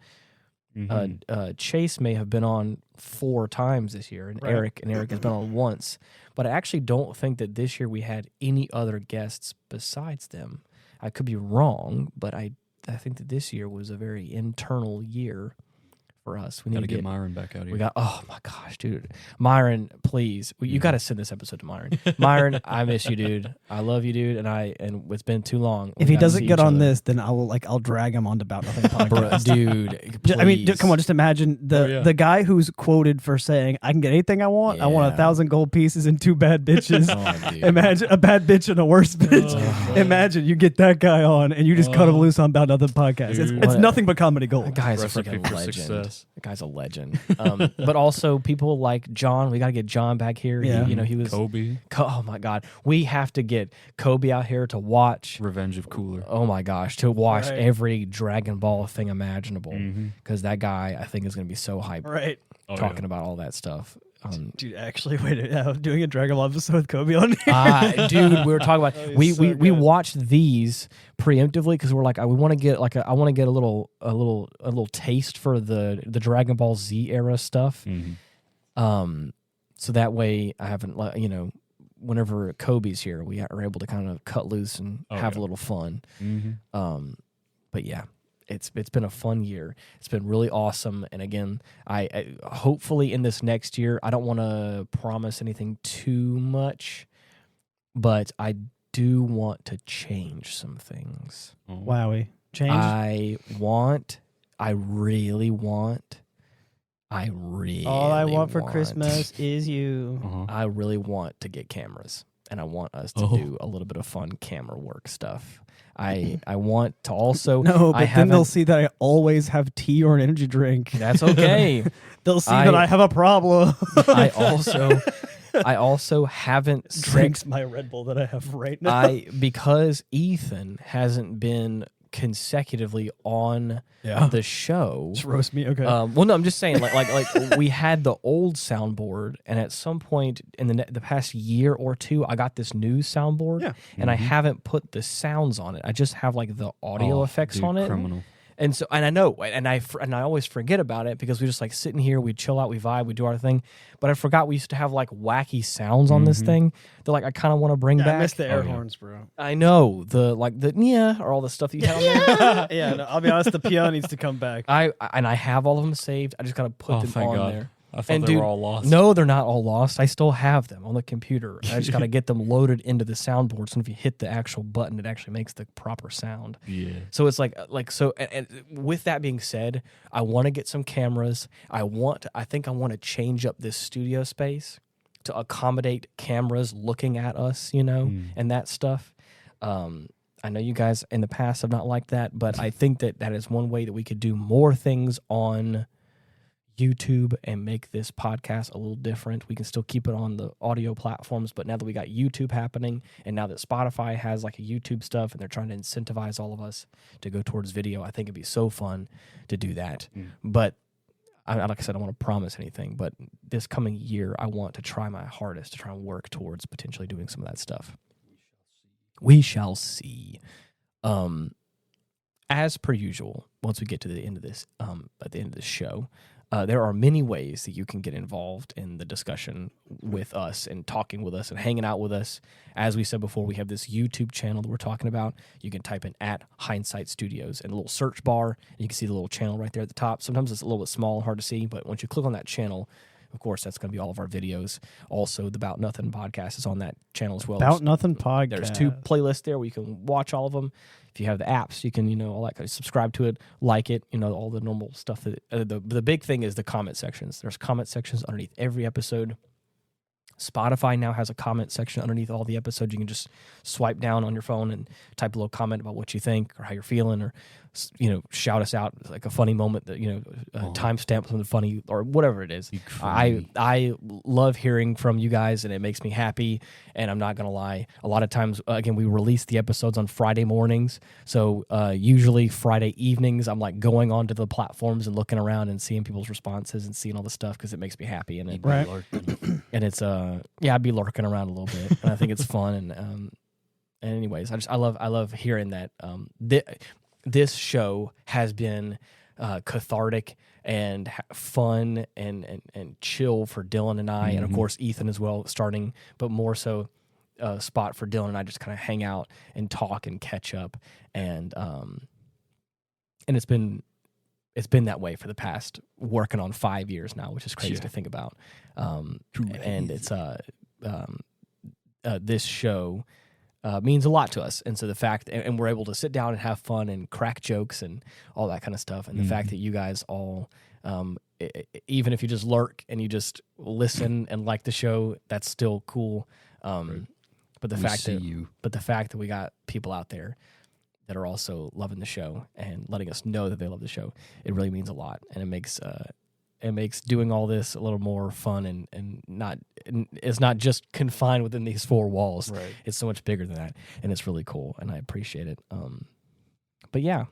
Chase may have been on 4 times this year, and Eric has been on once. But I actually don't think that this year we had any other guests besides them. I could be wrong, but I think that this year was a very internal year for us. We need to get Myron back out here. We got, oh my gosh, dude. Myron, please. You got to send this episode to Myron. Myron, I miss you, dude. I love you, dude. And it's been too long. If he doesn't get on this, then I'll drag him onto About Nothing podcast. Dude, please. I mean, come on, just imagine the guy who's quoted for saying, I can get anything I want. Yeah. I want 1,000 gold pieces and 2 bad bitches. Oh, Imagine a bad bitch and a worse bitch. Imagine you get that guy on and you just cut him loose on About Nothing podcast. It's nothing but comedy gold. That guy's a freaking legend. That guy's a legend. But also people like John. We got to get John back here. Yeah. He was Kobe. Oh my God, we have to get Kobe out here to watch Revenge of Cooler. Oh my gosh, to watch every Dragon Ball thing imaginable, because that guy I think is going to be so hyped. Right. Talking about all that stuff. Dude, actually, doing a Dragon Ball episode with Kobe on here. Dude, we were talking about we watched these preemptively because we're like we want to get I want to get a little taste for the Dragon Ball Z era stuff. So that way I haven't whenever Kobe's here we are able to kind of cut loose and have a little fun. But yeah. It's been a fun year. It's been really awesome. And again, I hopefully in this next year, I don't want to promise anything too much, but I do want to change some things. Wowie. Change? I really want. All I want for Christmas is you. I really want to get cameras, and I want us to do a little bit of fun camera work stuff. I want to also... No, but then they'll see that I always have tea or an energy drink. That's okay. They'll see that I have a problem. I also haven't drinks my Red Bull that I have right now. Because Ethan hasn't been consecutively on the show. Just roast me, okay. Well, no, I'm just saying, like we had the old soundboard, and at some point in the past year or two, I got this new soundboard, and I haven't put the sounds on it. I just have like the audio effects on it. Criminal. And so, and I know, and I always forget about it because we just like sitting here, we chill out, we vibe, we do our thing. But I forgot we used to have like wacky sounds on this thing that like I kind of want to bring back. I miss the air horns, bro. I know or all the stuff that you had on there. Yeah, no, I'll be honest, the PL needs to come back. I have all of them saved. I just gotta put them on there. I thought they were all lost. No, they're not all lost. I still have them on the computer. I just got to get them loaded into the soundboard. So if you hit the actual button, it actually makes the proper sound. Yeah. So it's so. And with that being said, I want to get some cameras. I think I want to change up this studio space to accommodate cameras looking at us, and that stuff. I know you guys in the past have not liked that, but I think that is one way that we could do more things on YouTube and make this podcast a little different. We can still keep it on the audio platforms, but now that we got YouTube happening, and now that Spotify has like a YouTube stuff, and they're trying to incentivize all of us to go towards video, I think it'd be so fun to do that. But like I said, I don't want to promise anything, but this coming year, I want to try my hardest to try and work towards potentially doing some of that stuff. We shall see. As per usual, once we get to the end of this, at the end of this show, there are many ways that you can get involved in the discussion with us and talking with us and hanging out with us. As we said before, we have this YouTube channel that we're talking about. You can type in @Hindsight Studios in a little search bar, and you can see the little channel right there at the top. Sometimes it's a little bit small and hard to see, but once you click on that channel, of course, that's going to be all of our videos. Also, the About Nothing podcast is on that channel as well. About Nothing podcast. There's 2 playlists there where you can watch all of them. If you have the apps, you can, all that kind of subscribe to it, like it, all the normal stuff. The big thing is the comment sections. There's comment sections underneath every episode. Spotify now has a comment section underneath all the episodes. You can just swipe down on your phone and type a little comment about what you think or how you're feeling, or shout us out like a funny moment that timestamp something funny or whatever it is. I love hearing from you guys, and it makes me happy. And I'm not gonna lie, a lot of times, again, we release the episodes on Friday mornings, so usually Friday evenings I'm like going onto the platforms and looking around and seeing people's responses and seeing all the stuff because it makes me happy. And and it's I'd be lurking around a little bit, and I think it's fun. And anyways, I love hearing that this show has been cathartic and fun and chill for Dylan and I, and of course Ethan as well, starting, but more so spot for Dylan and I just kind of hang out and talk and catch up, and it's been that way for the past working on 5 years now, which is crazy to think about. And it's this show means a lot to us, and so the fact, and we're able to sit down and have fun and crack jokes and all that kind of stuff, and the fact that you guys all, even if you just lurk and you just listen and like the show, that's still cool. But the fact that we got people out there that are also loving the show and letting us know that they love the show, it really means a lot, and it makes doing all this a little more fun, and it's not just confined within these 4 walls. Right. It's so much bigger than that, and it's really cool, and I appreciate it. But yeah,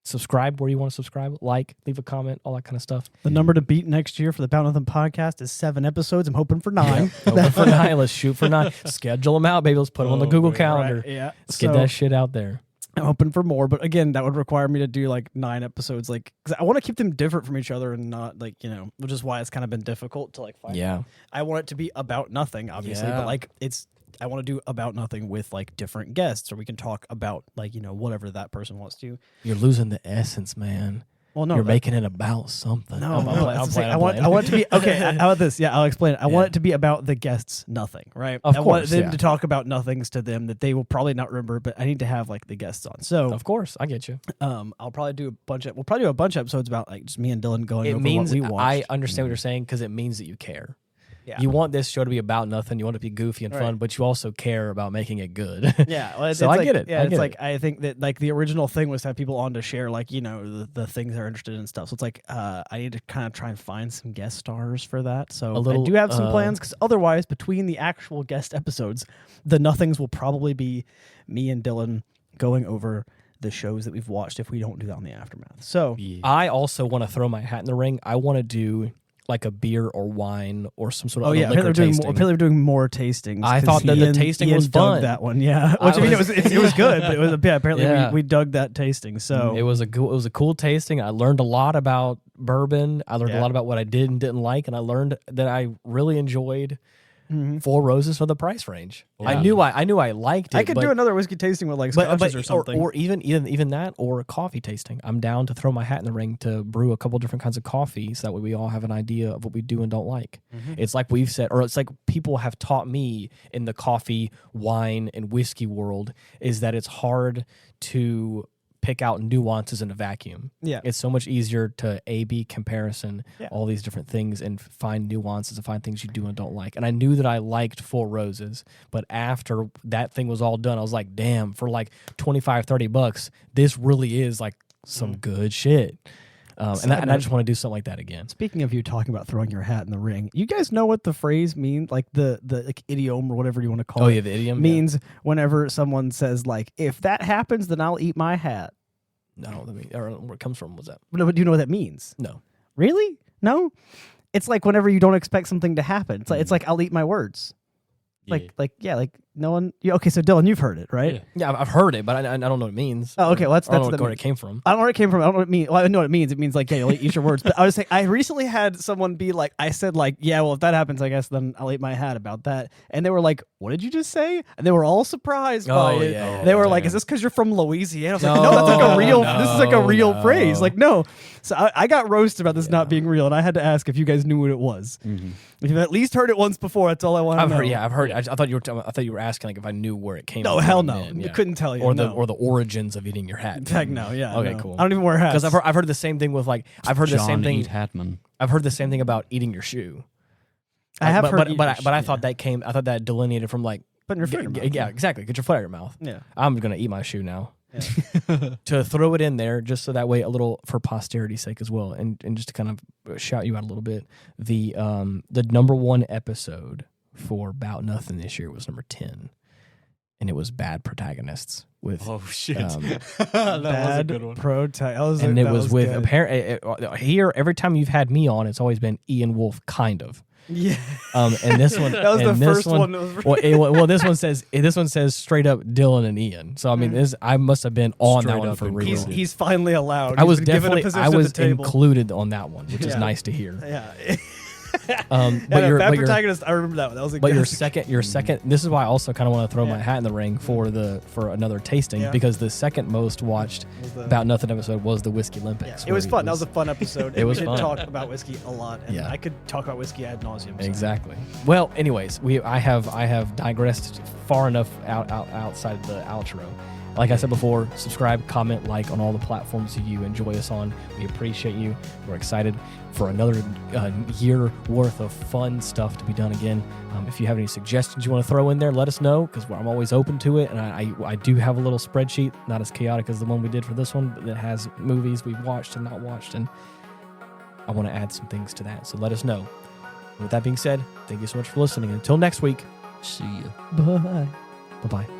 subscribe where you want to subscribe, like, leave a comment, all that kind of stuff. The number to beat next year for the About Nothing podcast is 7 episodes. I'm hoping for 9. Hoping for 9. Let's shoot for 9. Schedule them out, baby. Let's put them on the Google Calendar. Right, yeah. Let's get that shit out there. I'm hoping for more, but again, that would require me to do like 9 episodes, because I want to keep them different from each other and not which is why it's kind of been difficult to find. Yeah. I want it to be about nothing, obviously, but I want to do about nothing with different guests, or we can talk about whatever that person wants to. You're losing the essence, man. Well, no, you're making it about something. No, I want it to be okay. How about this? Yeah, I'll explain it. I want it to be about the guests, nothing, right? Of I course, want them to talk about nothings to them that they will probably not remember, but I need to have the guests on. So, of course, I get you. I'll probably do we'll probably do a bunch of episodes about just me and Dylan going over what we watched. I understand what you're saying, because it means that you care. Yeah. You want this show to be about nothing. You want it to be goofy and fun, but you also care about making it good. Yeah, well, so I get it. Yeah, I think that the original thing was to have people on to share the things they're interested in and stuff. So it's I need to kind of try and find some guest stars for that. So I do have some plans, because otherwise, between the actual guest episodes, the nothings will probably be me and Dylan going over the shows that we've watched if we don't do that on the Aftermath. So I also want to throw my hat in the ring. I want to do like a beer or wine or some sort of liquor tasting. Apparently they're doing more tastings. I thought that the tasting was dug fun. That one, yeah. Which it was good, but it was apparently we dug that tasting. So it was a cool tasting. I learned a lot about bourbon. I learned a lot about what I did and didn't like, and I learned that I really enjoyed Four Roses for the price range. Yeah. I knew I liked it. I could do another whiskey tasting with like scotches or something, or even that, or a coffee tasting. I'm down to throw my hat in the ring to brew a couple different kinds of coffee, so that way we all have an idea of what we do and don't like. It's like we've said, or it's like people have taught me in the coffee, wine, and whiskey world, is that it's hard to pick out nuances in a vacuum. Yeah. It's so much easier to A/B comparison all these different things and find nuances and find things you do and don't like. And I knew that I liked Four Roses, but after that thing was all done, I was like, damn, for like $25-$30, this really is like some good shit. And I just want to do something like that again. Speaking of you talking about throwing your hat in the ring, you guys know what the phrase means, like the like idiom or whatever you want to call it. Oh yeah, the idiom means whenever someone says like, if that happens, then I'll eat my hat. No, I don't know where it comes from. What's that? No, but do you know what that means? No. Really? No? It's like whenever you don't expect something to happen. It's like I'll eat my words. Like no one. Yeah, okay, so Dylan, you've heard it, right? Yeah, I've heard it, but I don't know what it means. Oh, okay. Well, that's where it came from. I don't know where it came from. I don't know what it means. Well, I know what it means. It means like, yeah, you'll eat your words. But I was saying, I recently had someone be like, I said like, yeah, well, if that happens, I guess then I'll eat my hat about that. And they were like, what did you just say? And they were all surprised by it. Yeah, they were like, is this because you're from Louisiana? I was like, no, that's like a real. This is like a real phrase. Like, no. So I got roasted about this not being real, and I had to ask if you guys knew what it was. If you've at least heard it once before, that's all I want to know. I've heard. I thought you were asking like if I knew where it came from. No, hell no. I couldn't tell you. Or the origins of eating your hat. Heck no, yeah. Okay, no. cool. I don't even wear hats. Because I've heard the same thing with like the same thing. Hatman. I've heard the same thing about eating your shoe. I have heard, but I thought that delineated from like putting your foot in your mouth. Yeah, exactly. Get your foot out of your mouth. Yeah, I'm gonna eat my shoe now. Yeah. To throw it in there just so that way a little for posterity's sake as well, and just to kind of shout you out a little bit. The number one episode for About Nothing this year was number 10, and it was Bad Protagonists with that bad protagonist, and it was with apparent here. Every time you've had me on, it's always been Ian Wolfe, kind of. Yeah. And this one that was the first one. Well, this one says straight up Dylan and Ian. So I mean, I must have been on Straight that one up for and real. He's finally allowed. I was included included on that one, which is nice to hear. Yeah. But Bad Protagonist, I remember that one. That was a but your second. This is why I also kind of want to throw my hat in the ring for another tasting, because the second most watched About Nothing episode was the Whiskey Olympics. It was fun. That was a fun episode. It was fun. We did talk about whiskey a lot, and I could talk about whiskey ad nauseum. So. Exactly. Well, anyways, I have digressed far enough outside the outro. Like I said before, subscribe, comment, like on all the platforms you enjoy us on. We appreciate you. We're excited for another year worth of fun stuff to be done again. If you have any suggestions you want to throw in there, let us know, because I'm always open to it. And I do have a little spreadsheet, not as chaotic as the one we did for this one, but that has movies we've watched and not watched. And I want to add some things to that. So let us know. And with that being said, thank you so much for listening. Until next week, see you. Bye. Bye-bye.